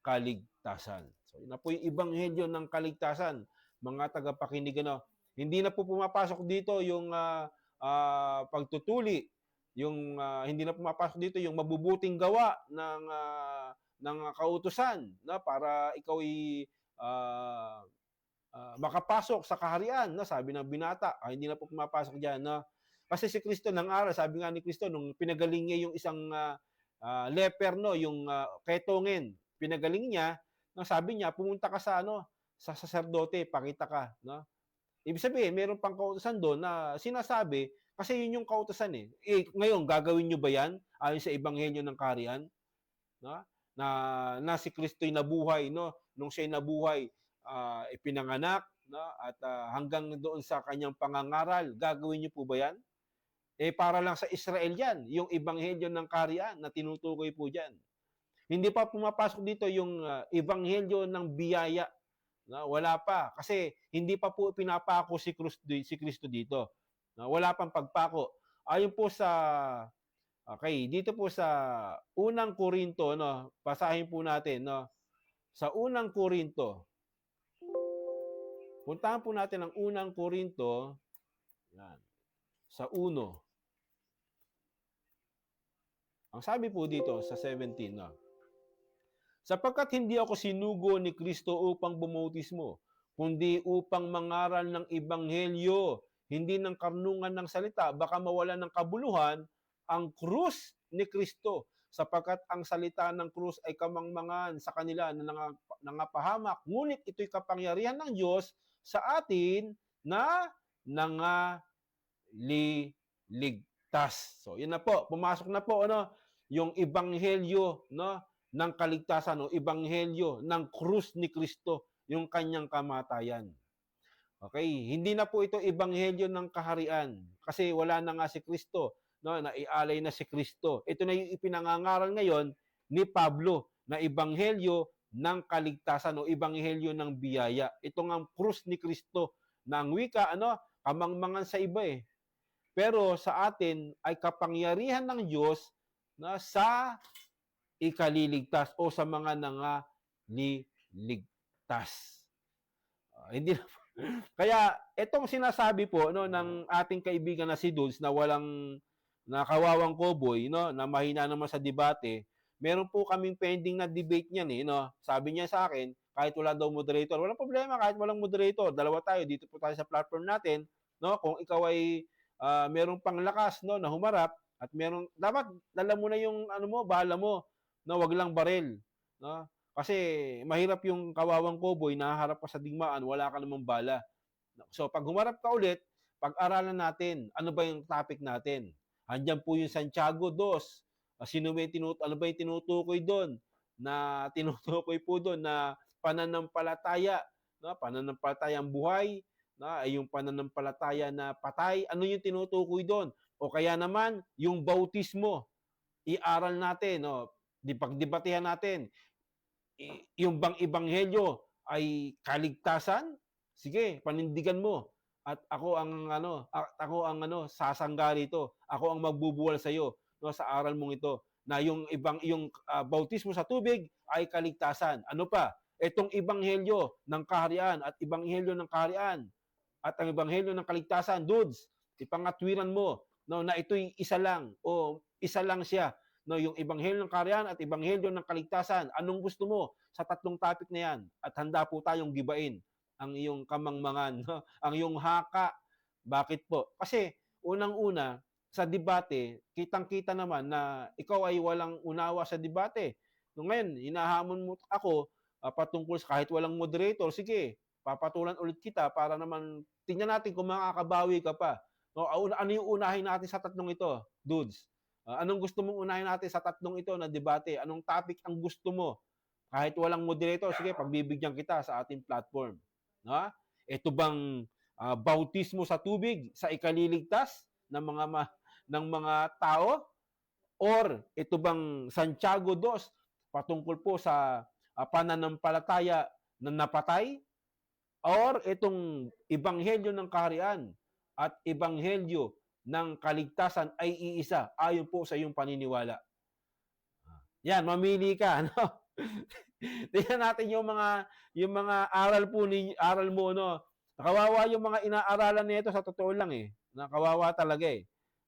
kaligtasan. So yun na po yung ebanghelyo ng kaligtasan, mga tagapakinig, no. Hindi na po pumapasok dito yung pagtutuli, yung hindi na pumapasok dito yung mabubuting gawa ng kautusan, na para ikaw ay makapasok sa kaharian, no? Sabi ng binata, hindi na po pumapasok diyan, no? Kasi si Kristo nang aral, sabi nga ni Kristo nung pinagaling niya yung isang leper, no, yung ketongin, pinagaling niya, no, sabi niya pumunta ka sa sa saserdote, pakita ka, no? Ibig sabihin, meron pang kautusan doon na sinasabi kasi yun yung kautusan eh. Ngayon gagawin niyo ba 'yan ayon sa ebanghelyo ng kaharian, no? Na si Kristo'y nabuhay, no, nung siya'y nabuhay, ipinanganak, no, at hanggang doon sa kanyang pangangaral, gagawin niyo po ba 'yan? Para lang sa Israel 'yan, yung ebanghelyo ng kaharian na tinutukoy po diyan. Hindi pa pumapasok dito yung ebanghelyo ng biyaya, no? Wala pa kasi hindi pa po pinapako si Kristo dito. No? Wala pang pagpako. Ayon po sa dito po sa unang Korinto, no, basahin po natin, no. Sa unang Korinto, puntahan po natin ang unang Korinto, yan, sa 1. Ang sabi po dito sa 17, no, sapagkat hindi ako sinugo ni Kristo upang bumautismo, kundi upang mangaral ng ebanghelyo, hindi ng karnungan ng salita, baka mawalan ng kabuluhan ang krus ni Kristo, sapagkat ang salita ng krus ay kamangmangan sa kanila na nangapahamak, ngunit ito'y kapangyarihan ng Diyos sa atin na nangaliligtas. So, yun na po, pumasok na po yung ebanghelyo, no, ng kaligtasan, o ebanghelyo ng krus ni Kristo, yung kanyang kamatayan. Okay, hindi na po ito ebanghelyo ng kaharian kasi wala na nga si Kristo, no, naialay na si Kristo. Ito na yung ipinangangaral ngayon ni Pablo na ebanghelyo ng kaligtasan o ebanghelyo ng biyaya. Ito nga ang krus ni Kristo na ang wika, kamangmangan sa iba eh. Pero sa atin ay kapangyarihan ng Diyos na sa ikaliligtas o sa mga nangaliligtas. Hindi na kaya itong sinasabi po ng ating kaibigan na si Dudes na kawawang cowboy na mahina naman sa debate, meron po kaming pending na debate niyan Sabi niya sa akin, kahit wala daw moderator, walang problema kahit walang moderator. Dalawa tayo, dito po tayo sa platform natin, Kung ikaw ay merong panglakas na humarap at dapat dala mo na yung bala mo, wag lang barel, Kasi mahirap yung kawawang cowboy, nahaharap ka sa digmaan, wala ka namang bala. So pag humarap ka ulit, pag-aralan natin, ano ba yung topic natin? Andiyan po yung Santiago 2. Ano ba yung tinutukoy doon? Tinutukoy po doon na pananampalataya, pananampalatayang buhay, ay yung pananampalataya na patay. Ano yung tinutukoy doon? O kaya naman, yung bautismo. I-aral natin, pagdebatehan natin. Yung bang ebanghelyo ay kaligtasan? Sige, panindigan mo. At ako ang sasangga rito. Ako ang magbubuwal sa iyo sa aral mong ito na yung bautismo sa tubig ay kaligtasan. Ano pa? Itong ebanghelyo ng kaharian at ebanghelyo ng kaharian at ang ebanghelyo ng kaligtasan, dudes, ipangatwiran mo na ito'y isa lang o isa lang siya. Yung ebanghelyo ng kaharian at ebanghelyo ng kaligtasan. Anong gusto mo sa tatlong topic na yan? At handa po tayong gibain ang iyong kamangmangan, ang iyong haka. Bakit po? Kasi unang-una, sa debate, kitang-kita naman na ikaw ay walang unawa sa debate. Ngayon, hinahamon mo ako patungkol sa kahit walang moderator, sige, papatulan ulit kita para naman tingnan natin kung makakabawi ka pa. Ano yung unahin natin sa tatlong ito, dudes? Anong gusto mong unahin natin sa tatlong ito na debate? Anong topic ang gusto mo? Kahit walang moderator, sige, pagbibigyan kita sa ating platform. Ito bang bautismo sa tubig sa ikaliligtas ng mga tao? Or ito bang Santiago 2 patungkol po sa pananampalataya na napatay? Or itong ebanghelyo ng kaharian at ebanghelyo ng kaligtasan ay iisa ayon po sa iyong paniniwala. Yan, mamili ka, Tingnan natin yung mga aral mo, Nakawawa yung mga inaaralan nito sa totoo lang Nakawawa talaga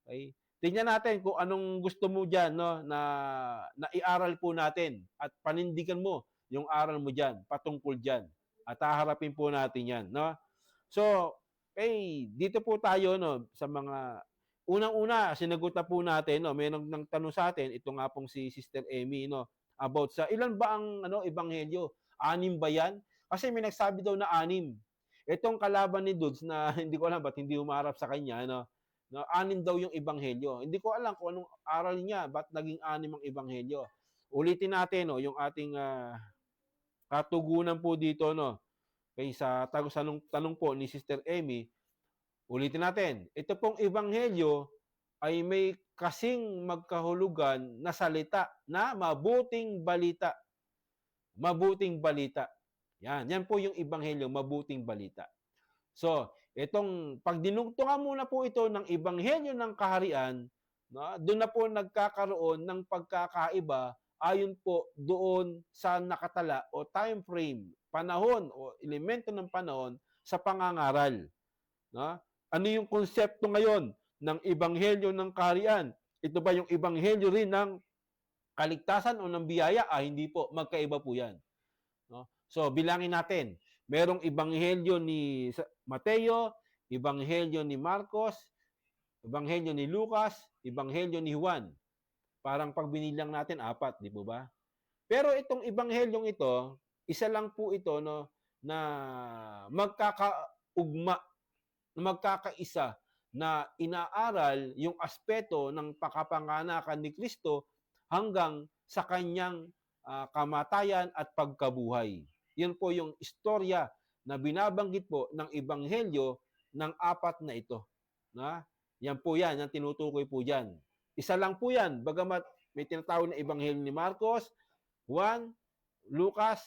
Okay? Tingnan natin kung anong gusto mo diyan, na iaral po natin at panindigan mo yung aral mo diyan, patungkol diyan. At haharapin po natin 'yan, So, dito po tayo sa mga unang-una, sinagot na po natin, mayroong nang tanong sa atin, ito nga pong si Sister Amy, about sa ilan ba ang ebanghelyo? 6 ba 'yan? Kasi may nagsabi daw na 6. Itong kalaban ni Dudes na hindi ko alam ba't hindi humarap sa kanya, 6 daw yung ebanghelyo. Hindi ko alam kung anong aral niya, ba't naging 6 ang ebanghelyo. Ulitin natin, yung ating katugunan po dito, kay sa tanong po ni Sister Amy, ulitin natin. Ito pong ebanghelyo ay may kasing magkahulugan na salita na mabuting balita. Mabuting balita. Yan po yung ebanghelyo, mabuting balita. So, pag dinugtungan muna po ito ng ebanghelyo ng kaharian, doon na po nagkakaroon ng pagkakaiba ayon po doon sa nakatala o time frame, panahon o elemento ng panahon sa pangangaral. Ano yung konsepto ngayon ng ebanghelyo ng kaharian? Ito ba yung ebanghelyo rin ng kaligtasan o ng biyaya? Hindi po. Magkaiba po yan. So, bilangin natin. Merong ebanghelyo ni Mateo, ebanghelyo ni Marcos, ebanghelyo ni Lucas, ebanghelyo ni Juan. Parang pag binilang natin, 4, di po ba? Pero itong ebanghelyong ito, isa lang po ito na magkakaugma, magkakaisa na inaaral yung aspeto ng pakapanganakan ni Kristo hanggang sa kanyang kamatayan at pagkabuhay. Yun po yung istorya na binabanggit po ng ebanghelyo ng 4 na ito. Yan po yan, yung tinutukoy po dyan. Isa lang po yan, bagamat may tinatawag na ebanghelyo ni Marcos, Juan, Lucas,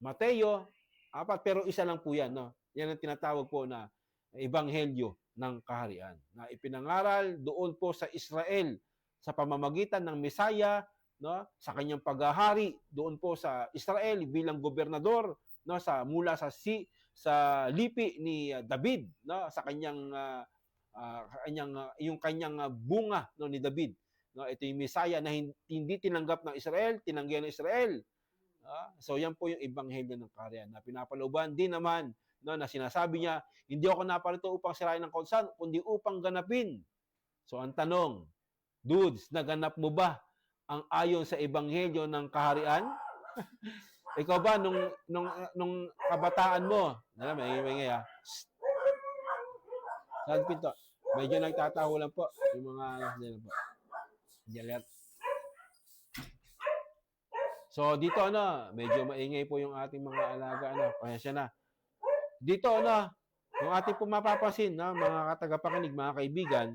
Mateo, apat, pero isa lang po yan. No? Yan ang tinatawag po na ebanghelyo ng kaharian na ipinangaral doon po sa Israel sa pamamagitan ng Mesaya, no, sa kanyang paghahari doon po sa Israel bilang gobernador, no, mula sa lipi ni David, no, sa yung kanyang bunga, no, ni David, no, ito yung Mesaya na hindi tinanggap ng Israel, tinanggihan ng Israel. So yan po yung ebanghelyo ng kaharian na pinapalooban din naman, no, na sinasabi niya, hindi ako naparito upang sirain ng kautusan, kundi upang ganapin. So ang tanong, dudes, naganap mo ba ang ayon sa ebanghelyo ng kaharian? Ikaw ba nung kabataan mo, may saan pinto? Medyo nagtataho lang po yung mga po. Diyan. So dito medyo maingay po yung ating mga alaga pasensya na. Dito yung ating po mapapansin mga tagapakinig, mga kaibigan,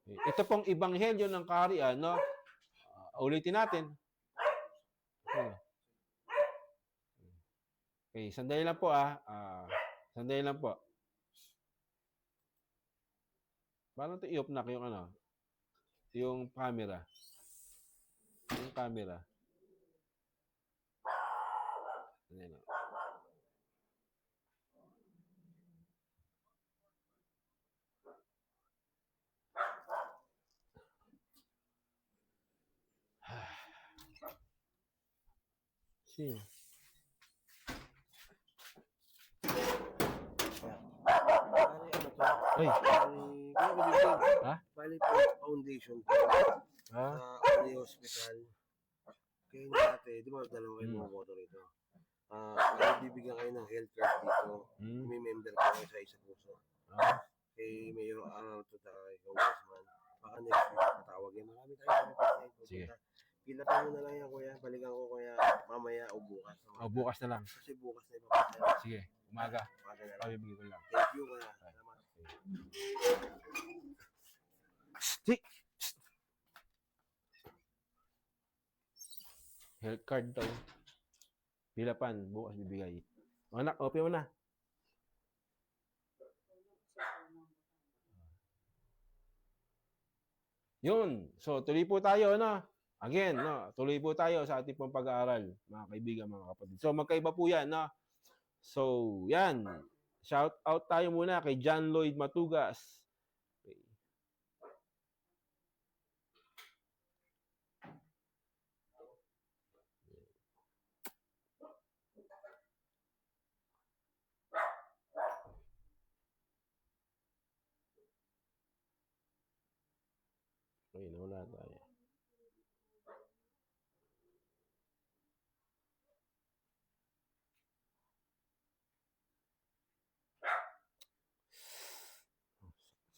ito pong ebanghelyo ng kaharian, ulitin natin. Okay, sandali lang po sandali lang po. Paano ito i-off na yung camera? Yung camera. Sandali lang. Sino? Ay. Ha? Bali po foundation po sa Uni Hospital. Kaya dati, di ba dalawa kayo mga boto rito? Bibigyan kayo ng health card dito. May member po kayo sa isa puso. Kay Mayor Arnold to kay Congressman. Baka next week patawag yan. Marami tayo sa website. Sige. Pilatan mo na lang yan, kuya. Balikan ko, kuya, mamaya o bukas. Bukas na lang. Kasi bukas na ipapasaya. Sige, umaga. Umaga na lang. Pabibigay ko lang. Thank you, kuya. Salamat. Stick. Health card daw. Pilapan, bukas bibigay. Anak, open mo na. Yun. So, tuloy po tayo, Again, tuloy po tayo sa ating pong pag-aaral, mga kaibigan, mga kapatid. So, magkaiba po yan, So, yan. Shout out tayo muna kay John Lloyd Matugas. Okay, nawala tayo.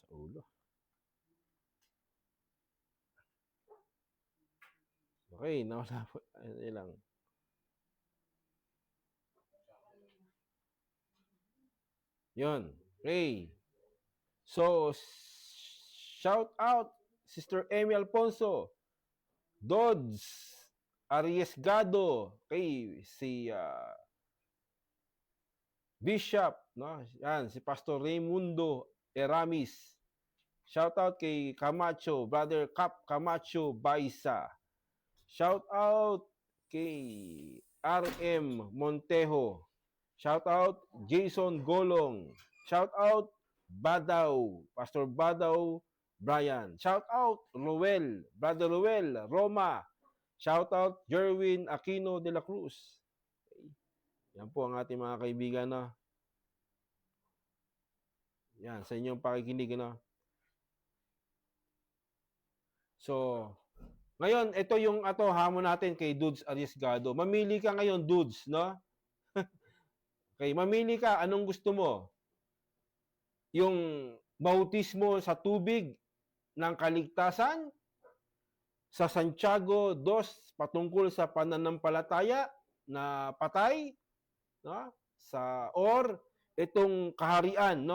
Sa ulo. Okay, nawala po. Ano lang. Yun. Okay. So, shout out Sister Amy Alfonso, Dodds Arriesgado, kay si Bishop, Yan, si Pastor Raimundo Eramis. Shout out kay Camacho, Brother Cap Camacho Baisa. Shout out kay RM Montejo. Shout out Jason Golong. Shout out Badaw, Pastor Badaw Brian. Shout out Roel, Brother Roel Roma. Shout out Jerwin Aquino de la Cruz. Okay. Yan po ang ating mga kaibigan Yan, sa inyong pakikinig So, ngayon, ito yung hamon natin kay Dudes Arriesgado. Mamili ka ngayon, Dudes, Okay, mamili ka, anong gusto mo? Yung bautismo sa tubig ng kaligtasan, sa Santiago 2 patungkol sa pananampalataya na patay, or itong kaharian,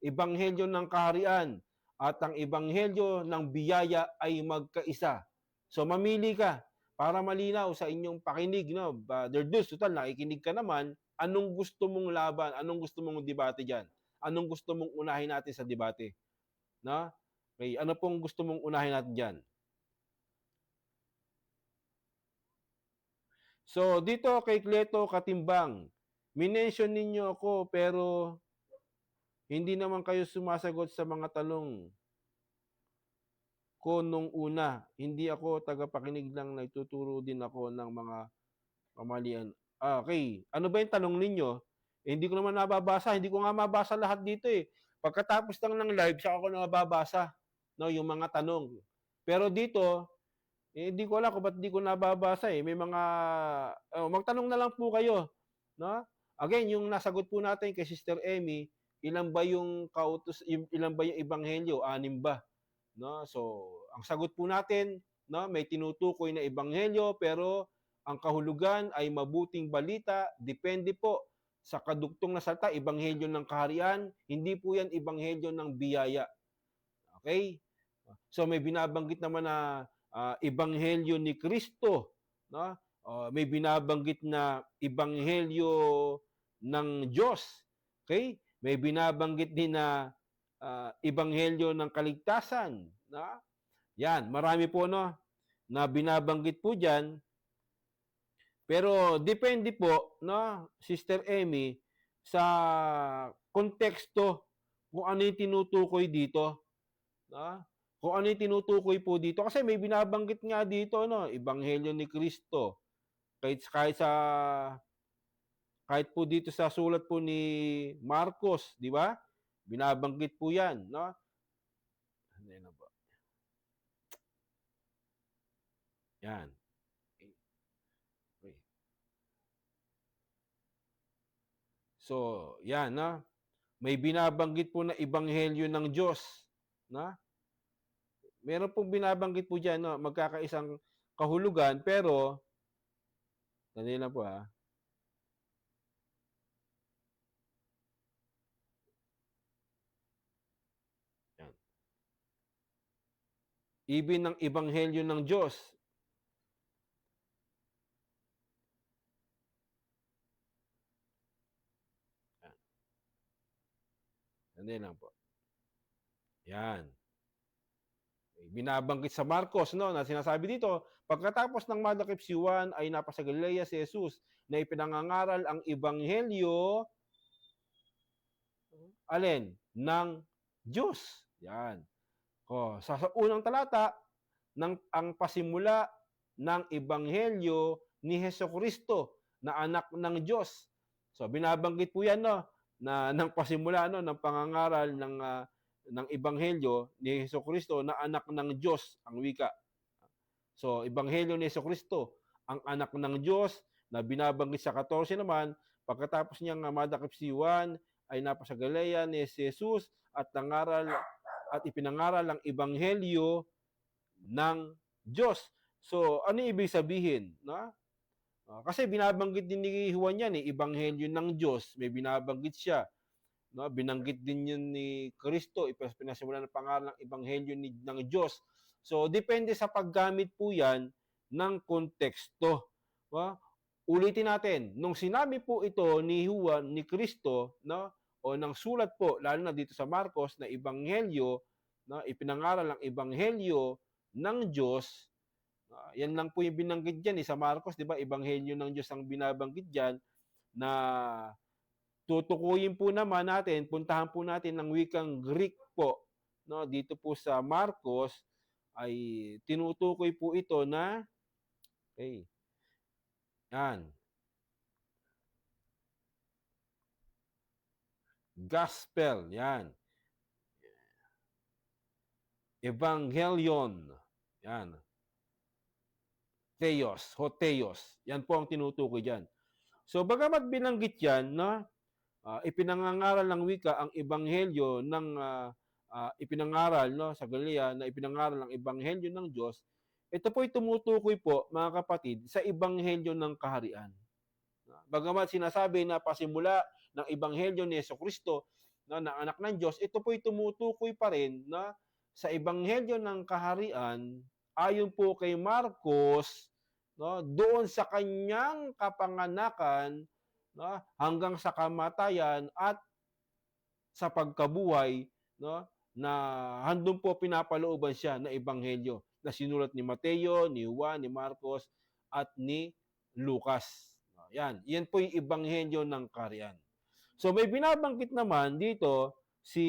ebanghelyo ng kaharian, at ang ebanghelyo ng biyaya ay magkaisa. So mamili ka. para malinaw sa inyong pakinig, no? Brother Dulce, total, nakikinig ka naman, anong gusto mong laban? Anong gusto mong debate dyan? Anong gusto mong unahin natin sa debate? No? Okay, ano pong gusto mong unahin natin dyan? So, dito kay Cleto Katimbang, minention ninyo ako pero hindi naman kayo sumasagot sa mga tanong ko nung una. Hindi ako tagapakinig lang, nagtuturo din ako ng mga kamalian. Okay, ano ba yung tanong ninyo? Hindi ko naman nababasa, hindi ko nga mabasa lahat dito eh. Pagkatapos lang ng live, saka ako nababasa, no, yung mga tanong. Pero dito, hindi ko alam kung ba't di ko nababasa eh. May mga, magtanong na lang po kayo, no? Again, yung nasagot po natin kay Sister Emmy, ilan ba yung ilan ba yung ebanghelyo? 6 ba? No? So, ang sagot po natin, no, may tinutukoy na ebanghelyo pero ang kahulugan ay mabuting balita, depende po sa kadugtong na salita, ebanghelyo ng kaharian, hindi po yan ebanghelyo ng biyaya. Okay? So may binabanggit naman na ebanghelyo ni Kristo, no? May binabanggit na ebanghelyo ng Diyos. Okay? May binabanggit din na ebanghelyo ng kaligtasan, no? Yan, marami po no na binabanggit po diyan. Pero depende po, no, Sister Emmy, sa konteksto kung ano yung tinutukoy dito, no? Kung ano yung tinutukoy po dito kasi may binabanggit nga dito, no, ebanghelyo ni Kristo. Kahit po dito sa sulat po ni Marcos, di ba? Binabanggit po 'yan, no? Ano na ba? Yan. Okay. So, yan, no? May binabanggit po na ebanghelyo ng Diyos, no? Meron pong binabanggit po diyan, no, magkakaisang kahulugan pero sandali lang po ha. Yan. Ibig ng ebanghelyo ng Diyos. Yan. Sandali lang po. Yan. Binabanggit sa Marcos, no, na sinasabi dito, pagkatapos ng madakip si Juan ay napasa Galilea si Jesus na ipinangangaral ang ebanghelyo alin? Ng Diyos. Yan. Sa unang talata, ang pasimula ng ebanghelyo ni Hesukristo na anak ng Diyos. So binabanggit po yan, no, na ng pasimula, no, ng pangangaral ng ebanghelyo ni Hesukristo na anak ng Diyos ang wika. So ebanghelyo ni Hesukristo, ang anak ng Diyos na binabanggit sa 14 naman, pagkatapos niyang madakip si Juan ay napasa Galilea ni Jesus at ipinangaral ang ebanghelyo ng Diyos. So ano ibig sabihin, no? Kasi binabanggit din ni Juan yan ebanghelyo ng Diyos, may binabanggit siya. No, binanggit din yun ni Kristo, pinasimulan ng pangalan ng ebanghelyo ng Diyos. So depende sa paggamit po yan ng konteksto. No? Ulitin natin, nung sinabi po ito ni Juan, ni Kristo, no, o ng sulat po, lalo na dito sa Marcos, na ebanghelyo, no, ipinangaral ang ebanghelyo ng Diyos, yan lang po yung binanggit dyan sa Marcos, di ba? Ebanghelyo ng Diyos ang binabanggit dyan, na tutukuyin po naman natin, puntahan po natin ng wikang Greek po, no, dito po sa Marcos ay tinutukoy po ito na okay. Yan. Gospel, yan. Evangelion, yan. Theos, hotheos, yan po ang tinutukoy diyan. So bagamat binanggit yan, no, ipinangangaral ng wika ang ebanghelyo ng ipinangaral, no, sa Galilea na ipinangaral ang ebanghelyo ng Diyos, ito po ay tumutukoy po, mga kapatid, sa ebanghelyo ng kaharian. Bagamat sinasabi na pasimula ng ebanghelyo ni Jesucristo na anak ng Diyos, ito po ay tumutukoy pa rin na sa ebanghelyo ng kaharian ayon po kay Marcos, no, doon sa kanyang kapanganakan, no, hanggang sa kamatayan at sa pagkabuhay, no, na handun po pinapalooban siya na ebanghelyo na sinulat ni Mateo, ni Juan, ni Marcos at ni Lucas. Yan po yung ebanghelyo ng kaharian. So may binabanggit naman dito si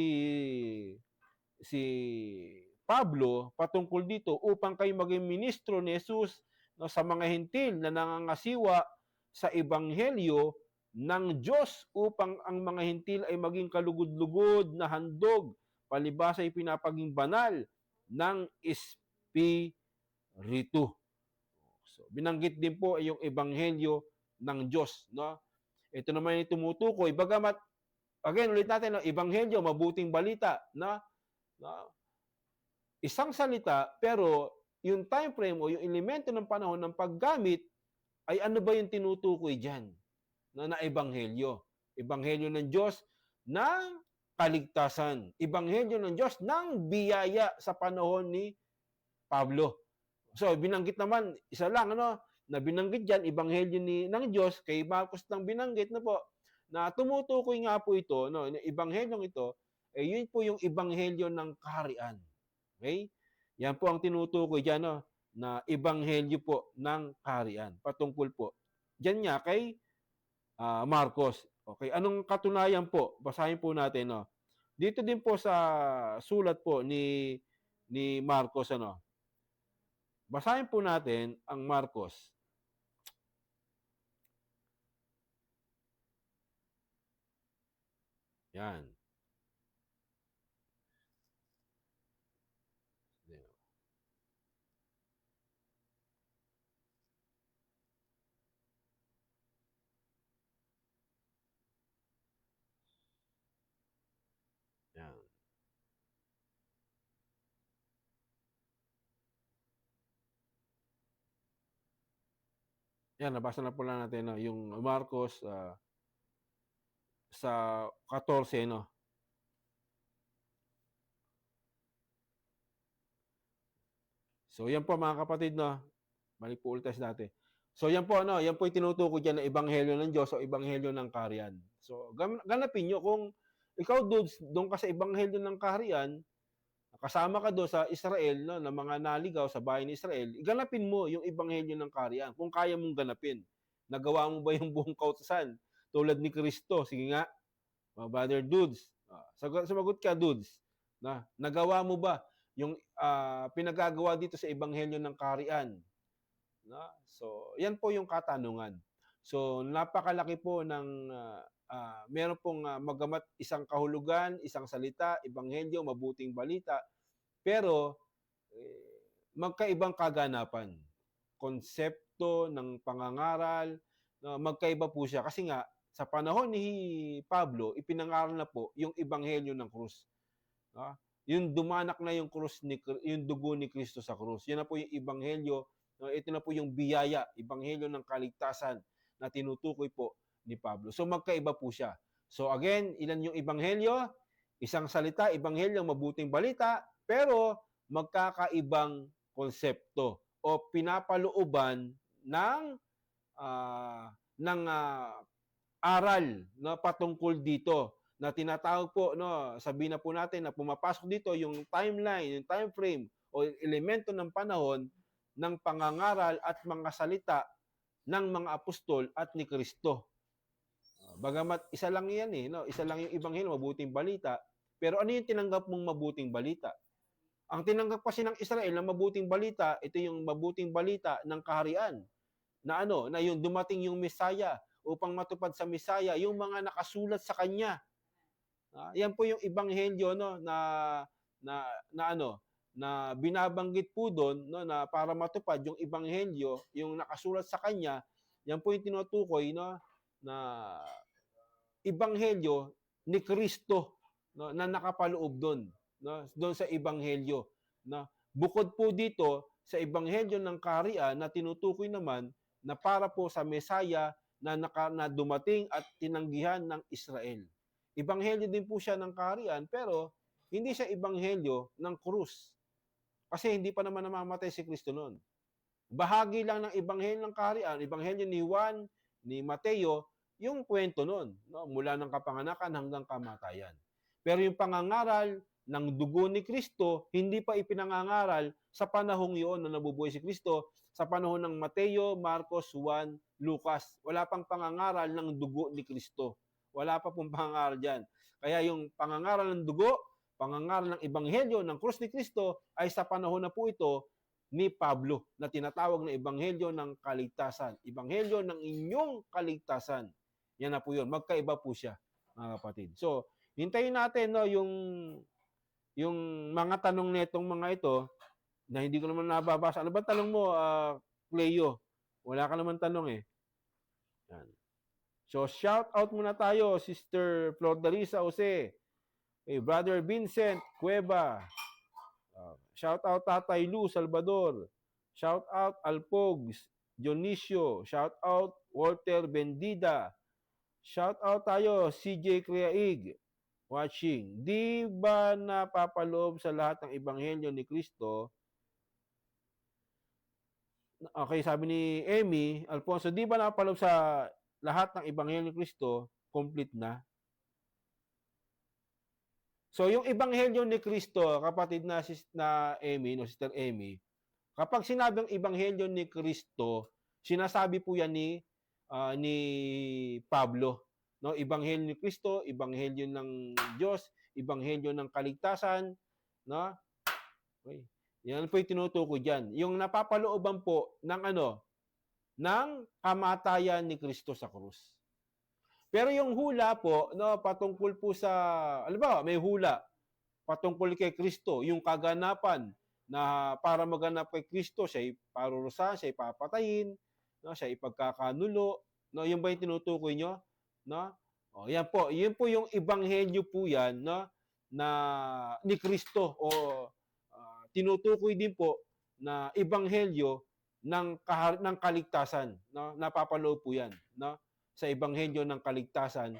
Pablo patungkol dito upang kayo maging ministro ni Jesus, no, sa mga hintil na nangangasiwa sa ebanghelyo ng Diyos upang ang mga hintil ay maging kalugod-lugod na handog palibasa ay pinapaging banal ng Espiritu. So, binanggit din po yung ebanghelyo ng Diyos, no? Ito naman yung tumutukoy, bagamat, again, ulit natin, no, ebanghelyo, mabuting balita, na isang salita, pero yung time frame o yung elemento ng panahon ng paggamit, ay ano ba yung tinutukoy dyan? Na ebanghelyo. Ebanghelyo ng Diyos ng kaligtasan. Ebanghelyo ng Diyos ng biyaya sa panahon ni Pablo. So, binanggit naman, isa lang, na binanggit dyan, ebanghelyo ng Diyos, kay Marcos lang binanggit na po, na tumutukoy nga po ito, na ebanghelyong ito, yun po yung ebanghelyo ng kaharian. Okay? Yan po ang tinutukoy dyan, na ebanghelyo po ng kaharian. Patungkol po. Dyan nga kay Marcos. Okay, anong katunayan po? Basahin po natin, Dito din po sa sulat po ni Marcos, Basahin po natin ang Marcos. Yan. Yan. Yan, nabasa na po lang natin, yung Marcos sa 14, So, yan po mga kapatid, balik po ulit tayo dati. So, yan po, yan po yung tinutukoy dyan na ebanghelyo ng Diyos o ebanghelyo ng kaharian. So, ganapin nyo kung ikaw, dudes, doon ka sa ebanghelyo ng kaharian, kasama ka doon sa Israel, na mga naligaw sa bahay ni Israel, ganapin mo yung ebanghelyo ng kaharian kung kaya mong ganapin. Nagawa mo ba yung buong kautusan tulad ni Kristo? Sige nga, mga brother dudes. Sumagot ka, dudes. Nagawa mo ba yung pinagagawa dito sa ebanghelyo ng kaharian? So, yan po yung katanungan. So, napakalaki po ng meron pong magamat isang kahulugan, isang salita, ebanghelyo, mabuting balita, pero magkaibang kaganapan. Konsepto ng pangangaral, magkaiba po siya. Kasi nga, sa panahon ni Pablo, ipinangaral na po yung ebanghelyo ng krus. Yung dumanak na yung krus, yung dugo ni Kristo sa krus. Yan na po yung ebanghelyo. Ito na po yung biyaya, ebanghelyo ng kaligtasan na tinutukoy po ni Pablo. So magkaiba po siya. So again, ilan yung ebanghelyo? Isang salita, ebanghelyo, mabuting balita, pero magkakaibang konsepto o pinapalooban ng aral na patungkol dito na tinatawag po, sabihin na po natin na pumapasok dito yung timeline, yung time frame o elemento ng panahon ng pangangaral at mga salita ng mga apostol at ni Kristo. Bagamat isa lang yan isa lang yung ebanghelyo, mabuting balita, pero ano yung tinanggap mong mabuting balita? Ang tinanggap kasi ng Israel na mabuting balita, ito yung mabuting balita ng kaharian, na na yung dumating yung Mesaya, upang matupad sa Mesaya yung mga nakasulat sa kanya. Yan po yung ebanghelyo na binabanggit po doon, na para matupad yung ebanghelyo, yung nakasulat sa kanya. Yan po yung tinutukoy, na ebanghelyo ni Kristo, na nakapaloob doon, doon sa ebanghelyo. Bukod po dito sa ebanghelyo ng kaharian na tinutukoy naman na para po sa Mesaya na dumating at tinanggihan ng Israel. Ebanghelyo din po siya ng kaharian, pero hindi siya ebanghelyo ng krus. Kasi hindi pa naman namamatay si Kristo noon. Bahagi lang ng ebanghelyo ng kaharian, ebanghelyo ni Juan, ni Mateo, yung kwento nun, no? Mula ng kapanganakan hanggang kamatayan. Pero yung pangangaral ng dugo ni Kristo, hindi pa ipinangangaral sa panahong yun na nabubuhay si Kristo, sa panahon ng Mateo, Marcos, Juan, Lucas. Wala pang pangangaral ng dugo ni Kristo. Wala pa pong pangangaral dyan. Kaya yung pangangaral ng dugo, pangangaral ng ebanghelyo ng krus ni Kristo ay sa panahon na po ito ni Pablo na tinatawag na ebanghelyo ng kaligtasan. Ebanghelyo ng inyong kaligtasan. Yan na po yun. Magkaiba po siya, mga kapatid. So, hintayin natin no, yung mga tanong netong mga ito na hindi ko naman nababasa. Ano ba tanong mo, Cleo? Wala ka naman tanong eh. Yan. So, shout out muna tayo, Sister Flor Darisa Jose, Brother Vincent Cueva, shout out Tatay Lu Salvador, shout out Alpogs Dionisio, shout out Walter Bendida, shout out tayo CJ Creaig watching. Di ba napapaloob sa lahat ng ebanghelyo ni Kristo? Okay, sabi ni Emmy Alfonso, di ba napapaloob sa lahat ng ebanghelyo ni Kristo complete na? So, yung ebanghelyo ni Kristo, kapatid na Emmy, no, Sister Emmy, kapag sinabing ebanghelyo ni Kristo, sinasabi po yan ni Pablo, no? Ebanghelyo ni Kristo, ebanghelyo ng Diyos, ebanghelyo ng kaligtasan, no? Okay. Yan po yung tinutukoy diyan. Yung napapalooban po ng ng kamatayan ni Kristo sa krus. Pero yung hula po, no, patungkol po sa, ba, may hula patungkol kay Kristo, yung kaganapan na para maganap kay Kristo, siya parurusahan, siya papatayin, no, siya ipagkakanulo, no, yung ba yung tinutukoy nyo? No? O, yan po, yun po yung ebanghelyo po yan, no, na ni Kristo o tinutukoy din po na ebanghelyo ng kaligtasan, no? Napapaloob po yan, no? Sa ebanghelyo ng kaligtasan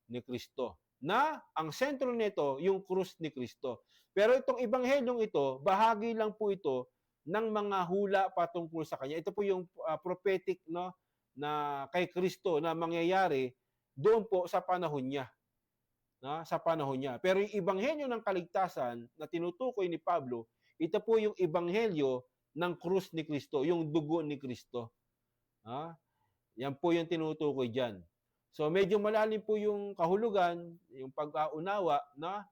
ni Kristo. Na ang sentro nito yung krus ni Kristo. Pero itong ebanghelyong ito, bahagi lang po ito ng mga hula patungkol sa kanya. Ito po yung prophetic, no, na kay Kristo na mangyayari doon po sa panahon niya. Na, sa panahon niya. Pero yung ebanghelyo ng kaligtasan na tinutukoy ni Pablo, ito po yung ebanghelyo ng krus ni Kristo, yung dugo ni Kristo. Yan po yung tinutukoy diyan. So medyo malalim po yung kahulugan, yung pag-aunawa, na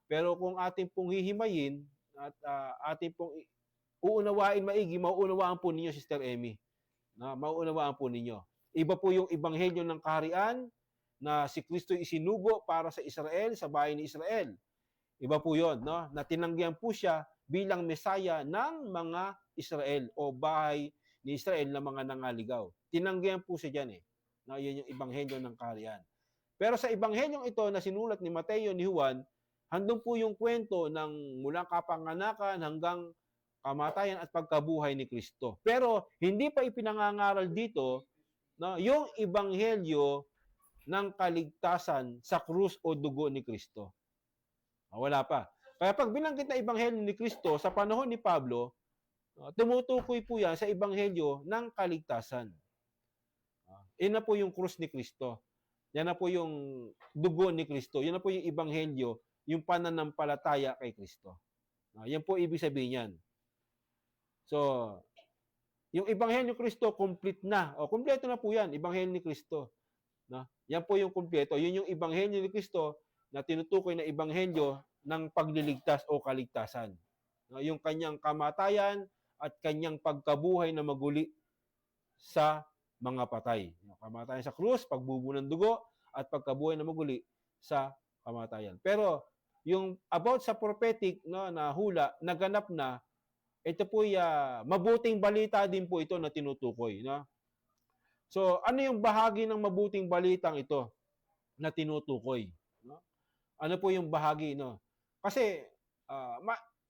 pero kung ating pong hihimayin at ating pong uunawain maigi, mauunawaan po ninyo, Sister Emmy. Na mauunawaan po ninyo. Iba po yung ebanghelyo ng kaharian na si Kristo isinugo para sa Israel, sa bayan ni Israel. Iba po 'yon, no? Na tinanggihan po siya bilang Mesaya ng mga Israel o bahay ni Israel na mga nangaligaw. Tinanggihan po siya diyan eh. Na 'yun yung ebanghelyo ng kaharian. Pero sa ebanghelyong ito na sinulat ni Mateo, ni Juan, handun po yung kwento ng mula kapanganakan hanggang kamatayan at pagkabuhay ni Kristo. Pero hindi pa ipinangangaral dito, no, yung ebanghelyo ng kaligtasan sa krus o dugo ni Kristo. Wala pa. Kaya pag binanggit na ebanghelyo ni Kristo sa panahon ni Pablo, tumutukoy po yan sa ebanghelyo ng kaligtasan. Yan na po yung krus ni Kristo. Yan na po yung dugo ni Kristo. Yan na po yung ebanghelyo, yung pananampalataya kay Kristo. Yan po ibig sabihin yan. So, yung ebanghelyo ni Kristo complete na. O kumpleto na po yan, ebanghelyo ni Kristo. Yan po yung kumpleto. Yun yung ebanghelyo ni Kristo na tinutukoy na ebanghelyo ng pagliligtas o kaligtasan. Yung kanyang kamatayan at kanyang pagkabuhay na maguli sa mga patay. Kamatayan sa krus, pagbubo ng dugo, at pagkabuhay na maguli sa kamatayan. Pero yung about sa prophetic, no, na hula, naganap na, ito po mabuting balita din po ito na tinutukoy. No? So, ano yung bahagi ng mabuting balitang ito na tinutukoy? No? Ano po yung bahagi? No? Kasi,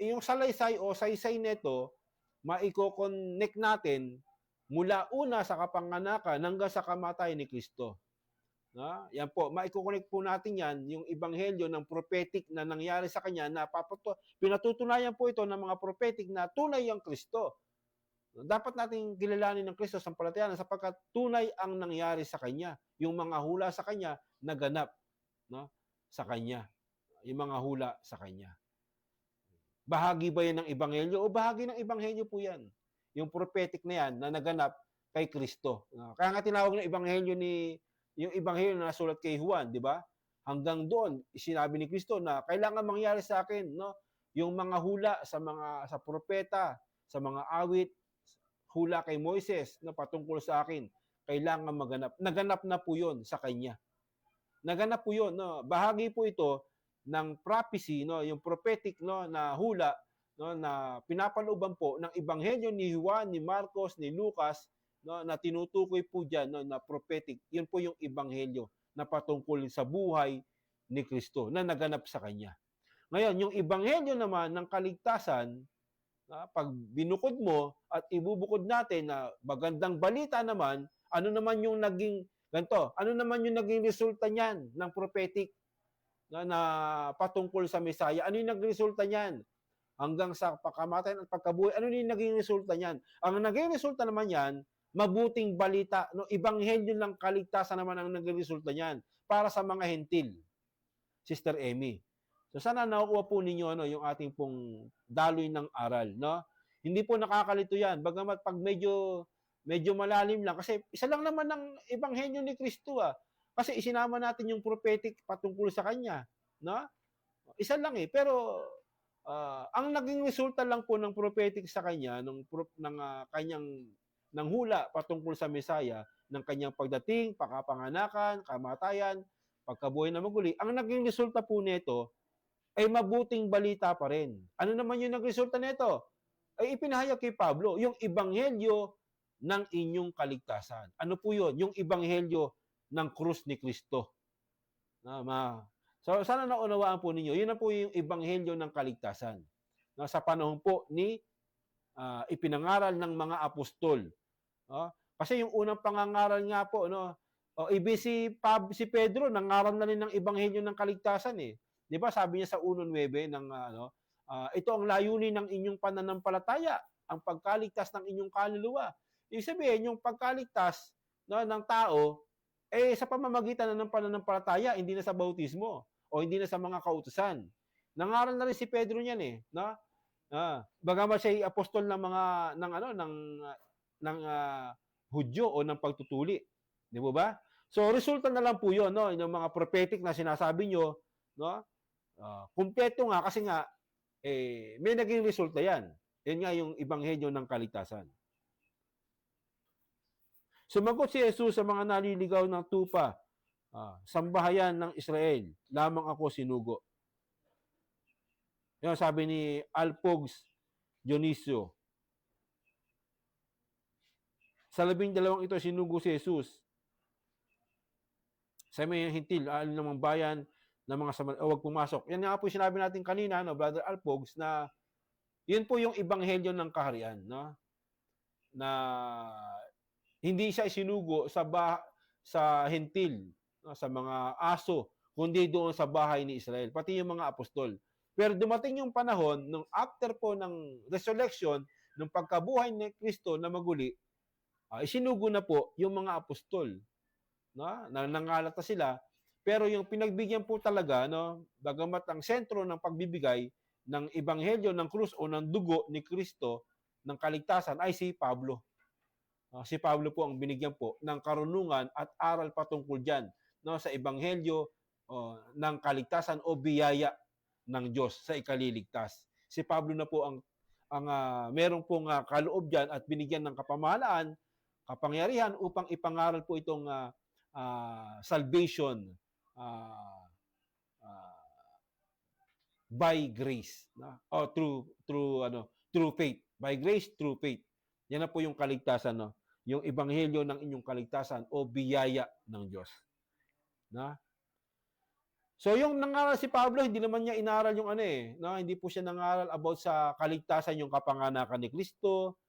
yung salaysay o saysay nito, maiko-connect natin mula una sa kapanganakan hanggang sa kamatayan ni Kristo. Yan po, maiko-connect po natin yan, yung ebanghelyo ng prophetic na nangyari sa kanya, na pinatutunayan po ito ng mga prophetic na tunay ang Kristo. Dapat nating kilalanin ng Kristo sampalatayanan sapagkat tunay ang nangyari sa kanya. Yung mga hula sa kanya naganap, no? Sa kanya. Yung mga hula sa kanya. Bahagi ba yan ng ebanghelyo o bahagi ng ebanghelyo po yan? Yung prophetic na yan na naganap kay Kristo. Kaya nga tinawag ng ebanghelyo yung ebanghelyo na nasulat kay Juan, di ba? Hanggang doon, sinabi ni Kristo na kailangan mangyari sa akin, no? Yung mga hula sa propeta, sa mga awit, hula kay Moises na patungkol sa akin, kailangan maganap. Naganap na po yun sa kanya. Naganap po yun. No? Bahagi po ito ng prophecy, no? Yung prophetic, no? Na hula, no? Na pinapalooban po ng ebanghelyo ni Juan, ni Marcos, ni Lucas, no? Na tinutukoy po dyan, no? Na prophetic. Yun po yung ebanghelyo na patungkol sa buhay ni Kristo na naganap sa kanya. Ngayon, yung ebanghelyo naman ng kaligtasan, pag binukod mo at ibubukod natin na magandang balita naman, ano naman yung naging resulta niyan ng prophetic na patungkol sa Messiah? Ano yung naging resulta niyan? Hanggang sa pagkamatay at pagkabuhay, ano yung naging resulta niyan? Ang naging resulta naman yan, mabuting balita, no? Ebanghelyo ng kaligtasan naman ang naging resulta niyan para sa mga hentil. Sister Emmy. So sana nakukuha po ninyo yung ating pong daloy ng aral, no? Hindi po nakakalito 'yan. Bagamat pag medyo malalim lang kasi isa lang naman ng ebanghelyo ni Kristo Kasi isinama natin yung prophetic patungkol sa kanya, no? Isa lang pero ang naging resulta lang po ng prophetic sa kanya kanyang ng hula patungkol sa Messiah, ng kanyang pagdating, pakapanganakan, kamatayan, pagkabuhay na maguli. Ang naging resulta po nito ay mabuting balita pa rin. Ano naman yung nagresulta nito? Ay ipinahayag kay Pablo, yung ebanghelyo ng inyong kaligtasan. Ano po yun? Yung ebanghelyo ng krus ni Kristo. So sana naunawaan po ninyo, yun na po yung ebanghelyo ng kaligtasan. Sa panahon po ni ipinangaral ng mga apostol. Kasi yung unang pangangaral nga po, si Pedro, nangaral na rin ng ebanghelyo ng kaligtasan eh. Di ba sabi niya sa 1:9 ng ito ang layunin ng inyong pananampalataya, ang pagkaligtas ng inyong kaluluwa. Ibig sabihin, yung pagkaligtas ng tao sa pamamagitan ng pananampalataya, hindi na sa bautismo o hindi na sa mga kautusan. Nangaral na rin si Pedro niyan bagamat siya apostol ng mga ng Hudyo o ng pagtutuli. Di ba? So resulta na lang po 'yon, yung mga prophetic na sinasabi nyo, kumpleto nga kasi nga may naging resulta yan. Yan nga yung ebanghelyo ng kaligtasan. Sumagot si Jesus sa mga naliligaw ng tupa, sambahayan ng Israel, lamang ako sinugo. Yan sabi ni Alpogs Dionisio. Sa 12 ito sinugo si Jesus. Sa mga hintil, alin namang bayan, ng mga huwag pumasok. Yan nga po sinabi natin kanina, Brother Alpogs, na yun po yung ebanghelyo ng kaharian, na hindi siya isinugo sa hentil, sa mga aso, kundi doon sa bahay ni Israel, pati yung mga apostol. Pero dumating yung panahon, nung after po ng resurrection, ng pagkabuhay ni Kristo na maguli, isinugo na po yung mga apostol, na nangalat na sila. Pero yung pinagbigyan po talaga, bagamat ang sentro ng pagbibigay ng ebanghelyo ng krus o ng dugo ni Kristo ng kaligtasan ay si Pablo. Si Pablo po ang binigyan po ng karunungan at aral patungkol dyan, sa ebanghelyo ng kaligtasan o biyaya ng Diyos sa ikaliligtas. Si Pablo na po ang merong pong kaloob dyan at binigyan ng kapamahalaan, kapangyarihan upang ipangaral po itong salvation by grace, o through faith. By grace, through faith. Yan na po yung kaligtasan, yung ebanghelyo ng inyong kaligtasan o biyaya ng Diyos. So yung nangaral si Pablo, hindi naman niya inaral yung hindi po siya nangaral about sa kaligtasan, yung kapanganakan ni Kristo,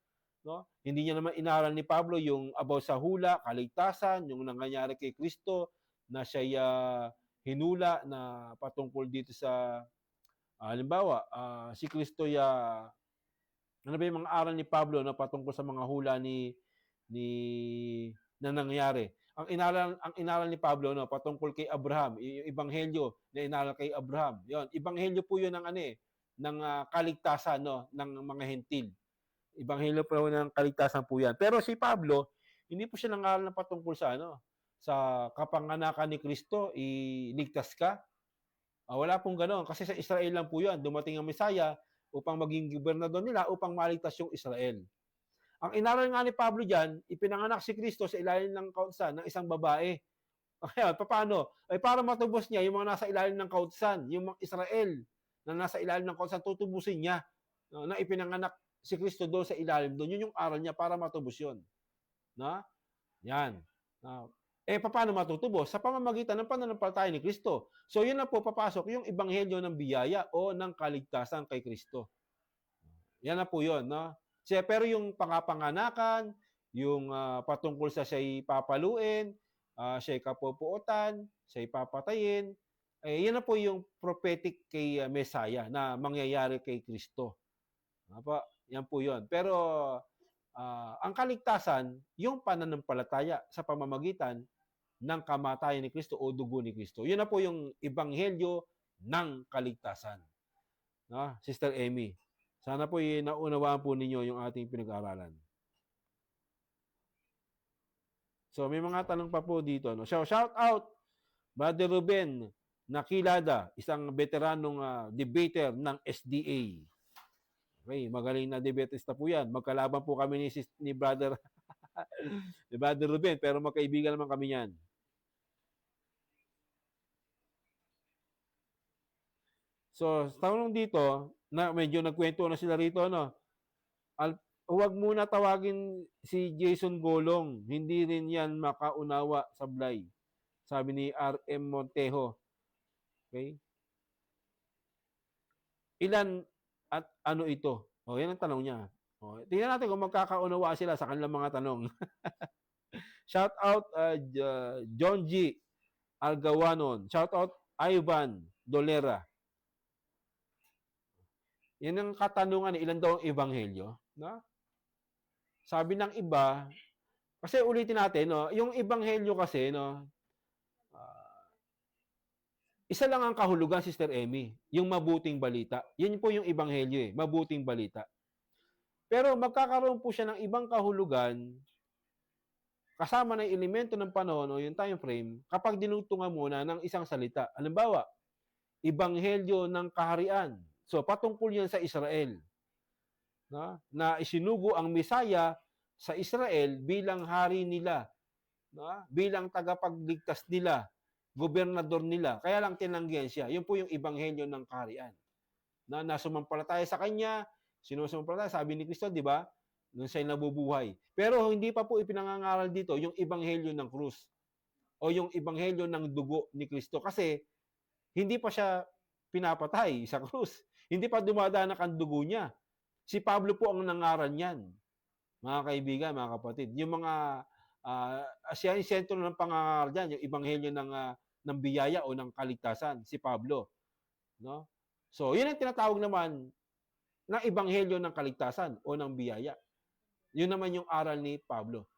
Hindi niya naman inaral ni Pablo yung about sa hula, kaligtasan, yung nangyayari kay Kristo, na siya hinula na patungkol dito sa halimbawa, si Kristo Ano ba yung mga aral ni Pablo na patungkol sa mga hula ni na nangyari? Ang inaral ni Pablo no patungkol kay Abraham, yung ebanghelyo na inaral kay Abraham. 'Yon, ebanghelyo po 'yun ng ano ng kaligtasan no ng mga hentil. Ebanghelyo po ng kaligtasan po 'yan. Pero si Pablo, hindi po siya nangaral ng patungkol sa sa kapanganakan ni Kristo, iligtas ka. Wala pong gano'n kasi sa Israel lang po 'yan. Dumating ang Mesaya upang maging gobernador nila upang maligtas yung Israel. Ang inaral nga ni Pablo diyan, ipinanganak si Kristo sa ilalim ng kautusan ng isang babae. Kaya papaano? Ay para matubos niya yung mga nasa ilalim ng kautusan, yung mga Israel na nasa ilalim ng kautusan, tutubusin niya na ipinanganak si Kristo doon sa ilalim doon. Yun yung aral niya para matubos yun. Na? Yan. Paano matutubos? Sa pamamagitan ng pananampalataya ni Kristo. So, yun na po papasok yung ebanghelyo ng biyaya o ng kaligtasan kay Kristo. Yan na po yun. No? Pero yung pangapanganakan, yung patungkol sa siya'y papaluin, siya'y kapupuotan, siya'y papatayin, yan na po yung prophetic kay Messiah na mangyayari kay Kristo. Yan po yun. Pero ang kaligtasan, yung pananampalataya sa pamamagitan ng kamatayan ni Kristo o dugo ni Kristo. Yun na po yung ebanghelyo ng kaligtasan. No? Sister Amy, sana po naunawaan po ninyo yung ating pinag-aaralan. So may mga tanong pa po dito. No? So shout out, Brother Ruben Nakilada, isang veteranong debater ng SDA. Okay, magaling na debatista po yan. Magkalaban po kami ni Brother ni Brother Ruben, pero magkaibigan naman kami yan. So, tanong dito, na medyo nagkwento na sila rito, no? Huwag muna tawagin si Jason Golong. Hindi rin yan makaunawa sa Blay. Sabi ni R.M. Montejo. Okay? Ilan at ano ito? Yan ang tanong niya. Tingnan natin kung magkakaunawa sila sa kanilang mga tanong. Shout out John G. Algawanon. Shout out Ivan Dolera. Yan ang katanungan, ilan daw ang ebanghelyo? No? Sabi ng iba, kasi ulitin natin, no, yung ebanghelyo kasi, no, isa lang ang kahulugan, Sister Emmy, yung mabuting balita. Yun po yung ebanghelyo, mabuting balita. Pero magkakaroon po siya ng ibang kahulugan kasama ng elemento ng panahon o yung time frame kapag dinugtungan muna ng isang salita. Halimbawa, ebanghelyo ng kaharian. So, patungkol yan sa Israel. Na isinugo ang Mesaya sa Israel bilang hari nila. Bilang tagapagligtas nila. Gobernador nila. Kaya lang tinanggihan siya. Yun po yung ebanghelyo ng kaharian. Na nasumampalataya sa kanya, sinusumampalataya, sabi ni Kristo, di ba? Nung siya'y nabubuhay. Pero hindi pa po ipinangangaral dito yung ebanghelyo ng krus. O yung ebanghelyo ng dugo ni Kristo. Kasi, hindi pa siya pinapatay sa krus. Hindi pa dumadanak ang dugo niya. Si Pablo po ang nangaral niyan. Mga kaibigan, mga kapatid. Yung mga, siya yung sentro ng pangangaral niyan, yung ebanghelyo ng biyaya o ng kaligtasan, si Pablo. No? So, yun ang tinatawag naman ng ebanghelyo ng kaligtasan o ng biyaya. Yun naman yung aral ni Pablo.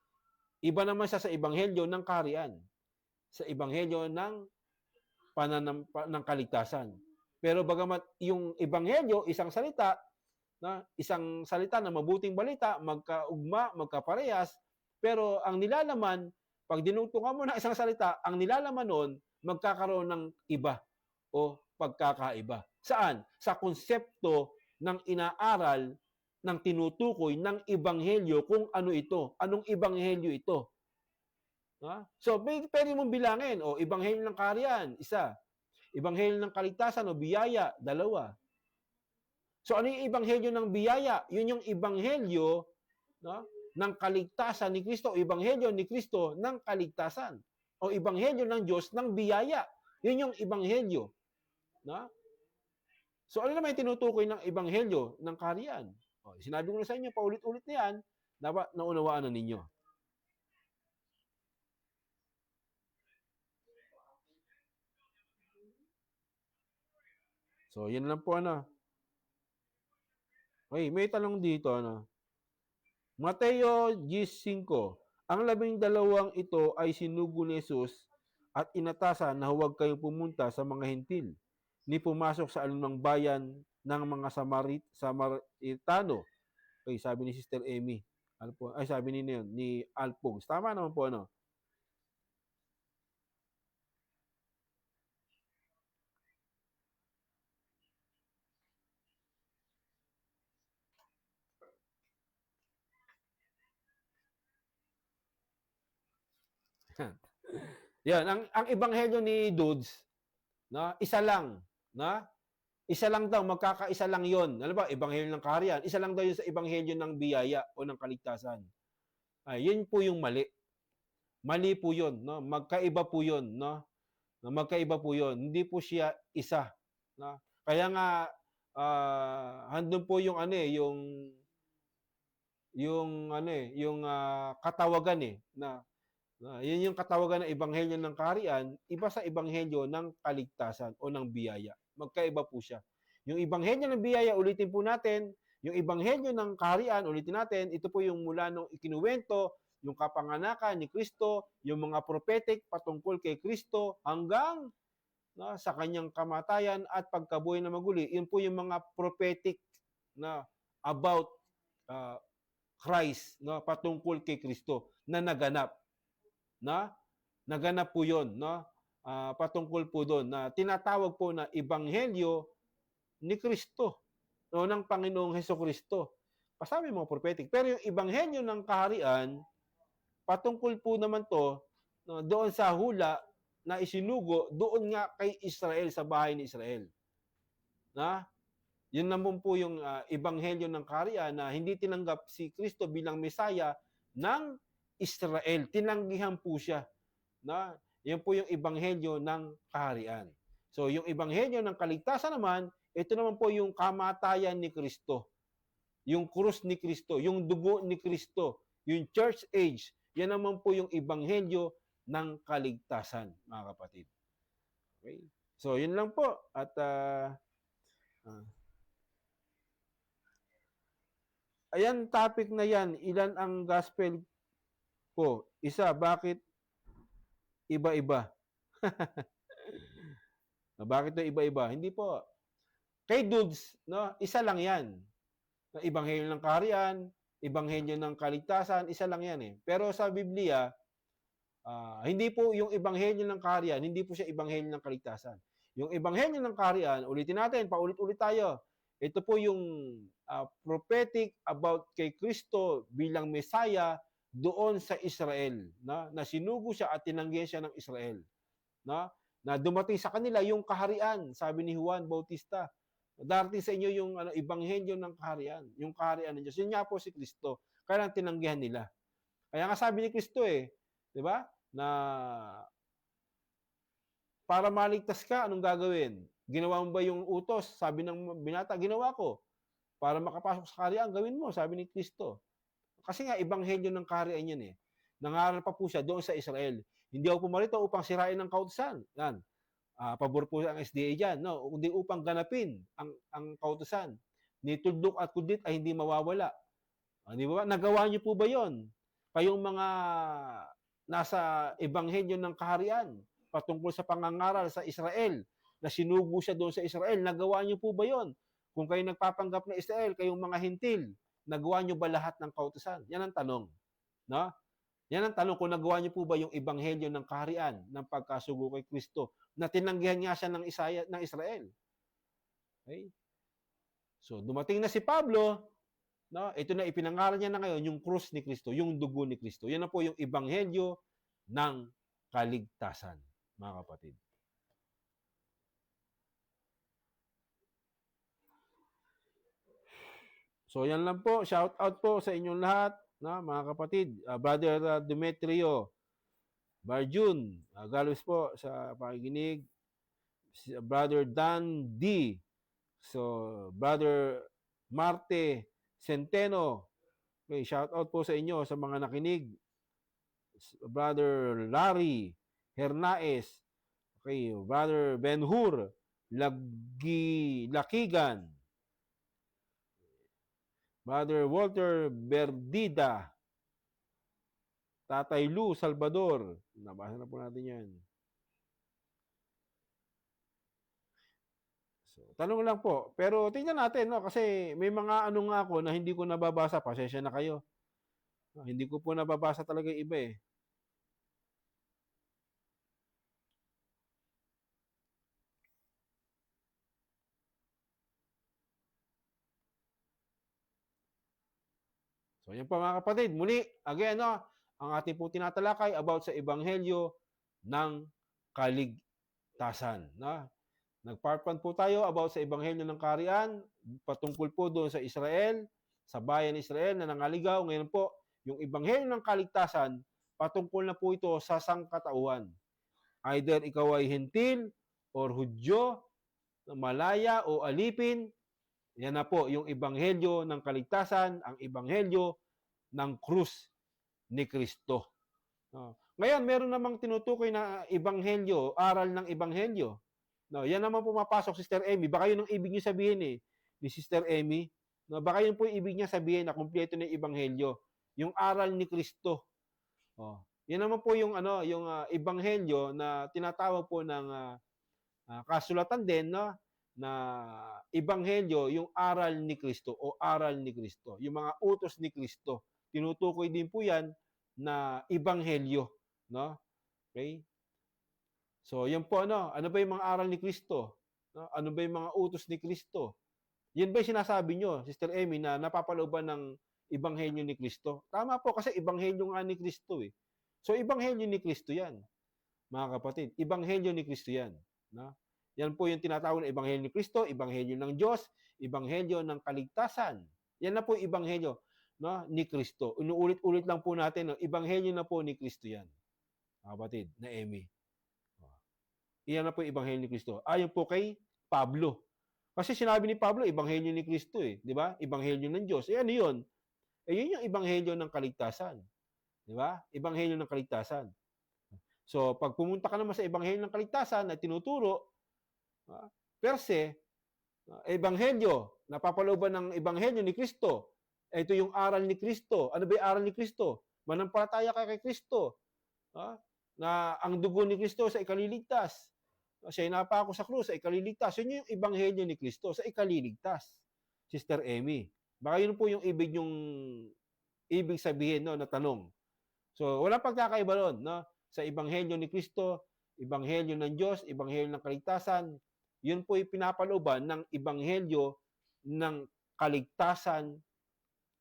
Iba naman siya sa ebanghelyo ng kaharian. Sa ebanghelyo ng kaligtasan. Pero bagamat yung ebanghelyo, isang salita na mabuting balita, magkaugma, magkaparehas, pero ang nilalaman, pag dinugtungan mo ng isang salita, ang nilalaman nun, magkakaroon ng iba o pagkakaiba. Saan? Sa konsepto ng inaaral, ng tinutukoy ng ebanghelyo kung ano ito. Anong ebanghelyo ito? So, pwede mong bilangin, ebanghelyo ng kaharian, isa. Ebanghelyo ng kaligtasan o biyaya, dalawa. So ano yung ebanghelyo ng biyaya? Yun yung ebanghelyo ng kaligtasan ni Kristo, ebanghelyo ni Kristo ng kaligtasan. O ebanghelyo ng Diyos ng biyaya. Yun yung ebanghelyo. So ano naman yung tinutukoy ng ebanghelyo ng kaharian? Sinabi ko na sa inyo, paulit-ulit na yan, dapat naunawaan na ninyo. So, yun lang po Okay, may tanong dito, ano? Mateo 10:5, ang 12 ito ay sinugo ni Jesus at inatasan na huwag kayong pumunta sa mga hintil, ni pumasok sa anumang bayan ng mga Samaritano. Okay, sabi ni Sister Amy. Ano po? Ay, sabi ni Alpogs. Tama naman po, ano? Yan, ang ebanghelyo ni Dudes, no, isa lang, na isa lang daw, magkakaisa lang 'yon. Ano ba, ebanghelyo ng kaharian, isa lang daw 'yun sa ebanghelyo ng biyaya o ng kaligtasan. Ay, 'yun po yung mali. Mali po 'yun, no? Magkaiba po 'yun, no? Magkaiba po 'yun. Hindi po siya isa, no? Kaya nga handun po yung ano eh, yung ano eh, yung katawagan eh na yun yung katawagan ng ebanghelyo ng kaharian, iba sa ebanghelyo ng kaligtasan o ng biyaya. Magkaiba po siya. Yung ebanghelyo ng biyaya, ulitin po natin, yung ebanghelyo ng kaharian, ulitin natin, ito po yung mula nung ikinuwento, yung kapanganakan ni Kristo, yung mga prophetic patungkol kay Kristo, hanggang sa kanyang kamatayan at pagkabuhay na maguli. Yun po yung mga prophetic na about uh, Christ, patungkol kay Kristo na naganap. Naganap po yun, patungkol po doon na tinatawag po na ebanghelyo ni Kristo, ng Panginoong Hesukristo. Pasabi mga prophetic. Pero yung ebanghelyo ng kaharian, patungkol po naman to doon sa hula na isinugo doon nga kay Israel, sa bahay ni Israel. Yun naman po yung ebanghelyo ng kaharian na hindi tinanggap si Kristo bilang Mesaya ng Israel. Tinanggihan po siya. Yan po yung ebanghelyo ng kaharian. So yung ebanghelyo ng kaligtasan naman, ito naman po yung kamatayan ni Kristo. Yung krus ni Kristo, yung dugo ni Kristo, yung church age, yan naman po yung ebanghelyo ng kaligtasan, mga kapatid. Okay? So yun lang po. At ayan, topic na yan, ilan ang gospel ko? Isa, bakit iba-iba? Bakit ito iba-iba? Hindi po. Kay Dudes, isa lang yan. Ebanghelyo ng kaharian, ebanghelyo ng kaligtasan, isa lang yan eh. Pero sa Biblia, hindi po yung ebanghelyo ng kaharian, hindi po siya ebanghelyo ng kaligtasan. Yung ebanghelyo ng kaharian, ulitin natin, paulit-ulit tayo. Ito po yung prophetic about kay Kristo bilang Mesaya doon sa Israel, na sinugo siya at tinanggihan siya ng Israel. Na dumating sa kanila yung kaharian, sabi ni Juan Bautista. Darating sa inyo yung ebanghelyo ng kaharian, yung kaharian ng Diyos. Yun nga po si Kristo. Kaya lang tinanggihan nila. Kaya nga sabi ni Kristo di ba? Na para maligtas ka, anong gagawin? Ginawa mo ba yung utos? Sabi ng binata, ginawa ko. Para makapasok sa kaharian, gawin mo, sabi ni Kristo. Kasi nga, ebanghelyo ng kaharian yan eh. Nangaral pa po siya doon sa Israel. Hindi ako pumarito upang sirain ng kautusan. Yan. Pabor po ang SDA dyan. Kundi upang ganapin ang kautusan. Ni tuldok at kudit ay hindi mawawala. Di ba? Nagawa niyo po ba yon? Kayong mga nasa ebanghelyo ng kaharian patungkol sa pangangaral sa Israel, na sinugo siya doon sa Israel, nagawa niyo po ba yon? Kung kayo nagpapanggap na Israel, kayong mga hintil, nagawa niyo ba lahat ng kautusan? Yan ang tanong. Yan ang tanong, kung nagawa niyo po ba yung ebanghelyo ng kaharian ng pagkasugo kay Kristo, na tinanggihan nga siya ng Israel. Okay? So, dumating na si Pablo, ito na ipinangaral niya na ngayon, yung krus ni Kristo, yung dugo ni Kristo. Yan na po yung ebanghelyo ng kaligtasan, mga kapatid. So, yan lang po. Shout out po sa inyong lahat, mga kapatid. Brother Demetrio Barjun, galos po sa pakikinig. Brother Dan D. So, Brother Marte Centeno. Okay, shout out po sa inyo sa mga nakinig. Brother Larry Hernaes. Okay, Brother Benhur Lakigan. Brother Walter Berdida, Tatay Lu Salvador. Nabasa na po natin yan. So, tanong lang po. Pero tingnan natin, no? Kasi may mga ano nga ako na hindi ko nababasa. Pasensya na kayo. Hindi ko po nababasa talaga yung iba eh. So, yan po mga kapatid. Muli, again, no, ang ating po tinatalakay about sa Ebanghelyo ng Kaligtasan. No? Nag-part 1 po tayo about sa Ebanghelyo ng Kaharian, patungkol po doon sa Israel, sa bayan ng Israel na nangaligaw. Ngayon po, yung Ebanghelyo ng Kaligtasan, patungkol na po ito sa sangkatauhan. Either ikaw ay Hentil or Hudyo, Malaya o Alipin, yan na po yung Ebanghelyo ng Kaligtasan, ang Ebanghelyo ng krus ni Kristo. Ngayon, meron namang tinutukoy na Ebanghelyo, aral ng Ebanghelyo. No, yan naman pumapasok, Sister Emmy. Baka yun ang ibig niyo sabihin ni Sister Emmy. No, baka yun po yung ibig niya sabihin na kumpleto ng Ebanghelyo. Yung aral ni Kristo. Oh, yan naman po yung yung Ebanghelyo na tinatawag po ng kasulatan din, no, na Ebanghelyo, yung aral ni Kristo o aral ni Kristo. Yung mga utos ni Kristo. Tinutukoy din po yan na Ebanghelyo, no? Okay? So, yan po ano ba yung mga aral ni Kristo? No? Ano ba yung mga utos ni Kristo? Yan ba yung sinasabi nyo, Sister Emmy, na napapalooban ng Ebanghelyo ni Kristo? Tama po, kasi Ebanghelyo nga ni Kristo eh. So, Ebanghelyo ni Kristo yan, mga kapatid. Ebanghelyo ni Kristo yan. No? Yan po yung tinatawag na Ebanghelyo ni Kristo, Ebanghelyo ng Diyos, Ebanghelyo ng Kaligtasan. Yan na po yung Ebanghelyo, no, ni Kristo. Inuulit-ulit lang po natin, no? Ebanghelyo na po ni Kristo yan, mga kapatid, na Emmy. Iyan na po yung Ebanghelyo ni Kristo. Ayon po kay Pablo. Kasi sinabi ni Pablo, Ebanghelyo ni Kristo eh. Di ba? Ebanghelyo ng Diyos. Eh ano yun? Eh yun yung Ebanghelyo ng Kaligtasan. Di ba? Ebanghelyo ng Kaligtasan. So, pag pumunta ka naman sa Ebanghelyo ng Kaligtasan na tinuturo, per se, Ebanghelyo, napapalooban ng Ebanghelyo ni Kristo. Ito yung aral ni Kristo. Ano ba yung aral ni Kristo? Manampalataya ka kay Kristo. Na ang dugo ni Kristo sa ikaliligtas. Siya napako sa krus, sa ikaliligtas. Yun yung Ebanghelyo ni Kristo, sa ikaliligtas. Sister Emmy. Baka yun po yung ibig sabihin, no, na tanong. So, walang pagkakaiba ron, no? Sa Ebanghelyo ni Kristo, Ebanghelyo ng Diyos, Ebanghelyo ng Kaligtasan, yun po yung pinapalooban ng Ebanghelyo ng Kaligtasan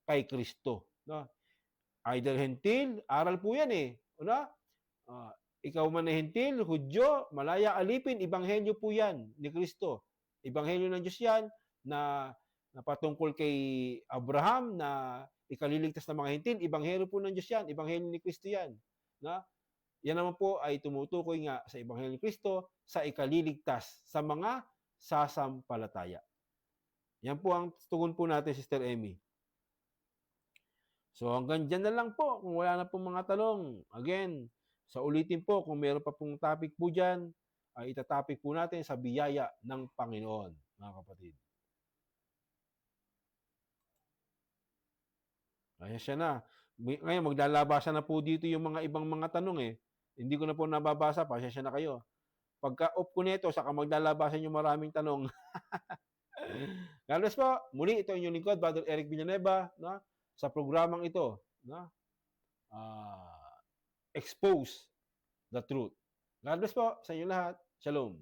kay Kristo. No? Either Hentil, aral po yan eh. Ano? Ikaw man na Hentil, Hudyo, Malaya, Alipin, Ebanghelyo po yan ni Kristo. Ebanghelyo ng Diyos yan na patungkol kay Abraham na ikaliligtas ng mga Hentil. Ebanghelyo po ng Diyos yan. Ebanghelyo ni Kristo yan. Na? Yan naman po ay tumutukoy nga sa Ebanghelyo ni Kristo sa ikaliligtas sa mga sasampalataya. Yan po ang tugon po natin, Sister Emmy. So hanggang dyan na lang po kung wala na pong mga tanong. Again, sa ulitin po, kung meron pa pong topic po dyan, ay itatopic po natin sa biyaya ng Panginoon, mga kapatid. Ayan siya na. Ngayon, maglalabasan na po dito yung mga ibang mga tanong eh. Hindi ko na po nababasa, pasensya na kayo. Pagka-off ko nito, saka maglalabasan yung maraming tanong. God bless po. Muli, ito yung lingkod, Brother Eric Villanueva, no? Sa programang ito, no? Expose the truth. God bless po sa inyo lahat. Shalom.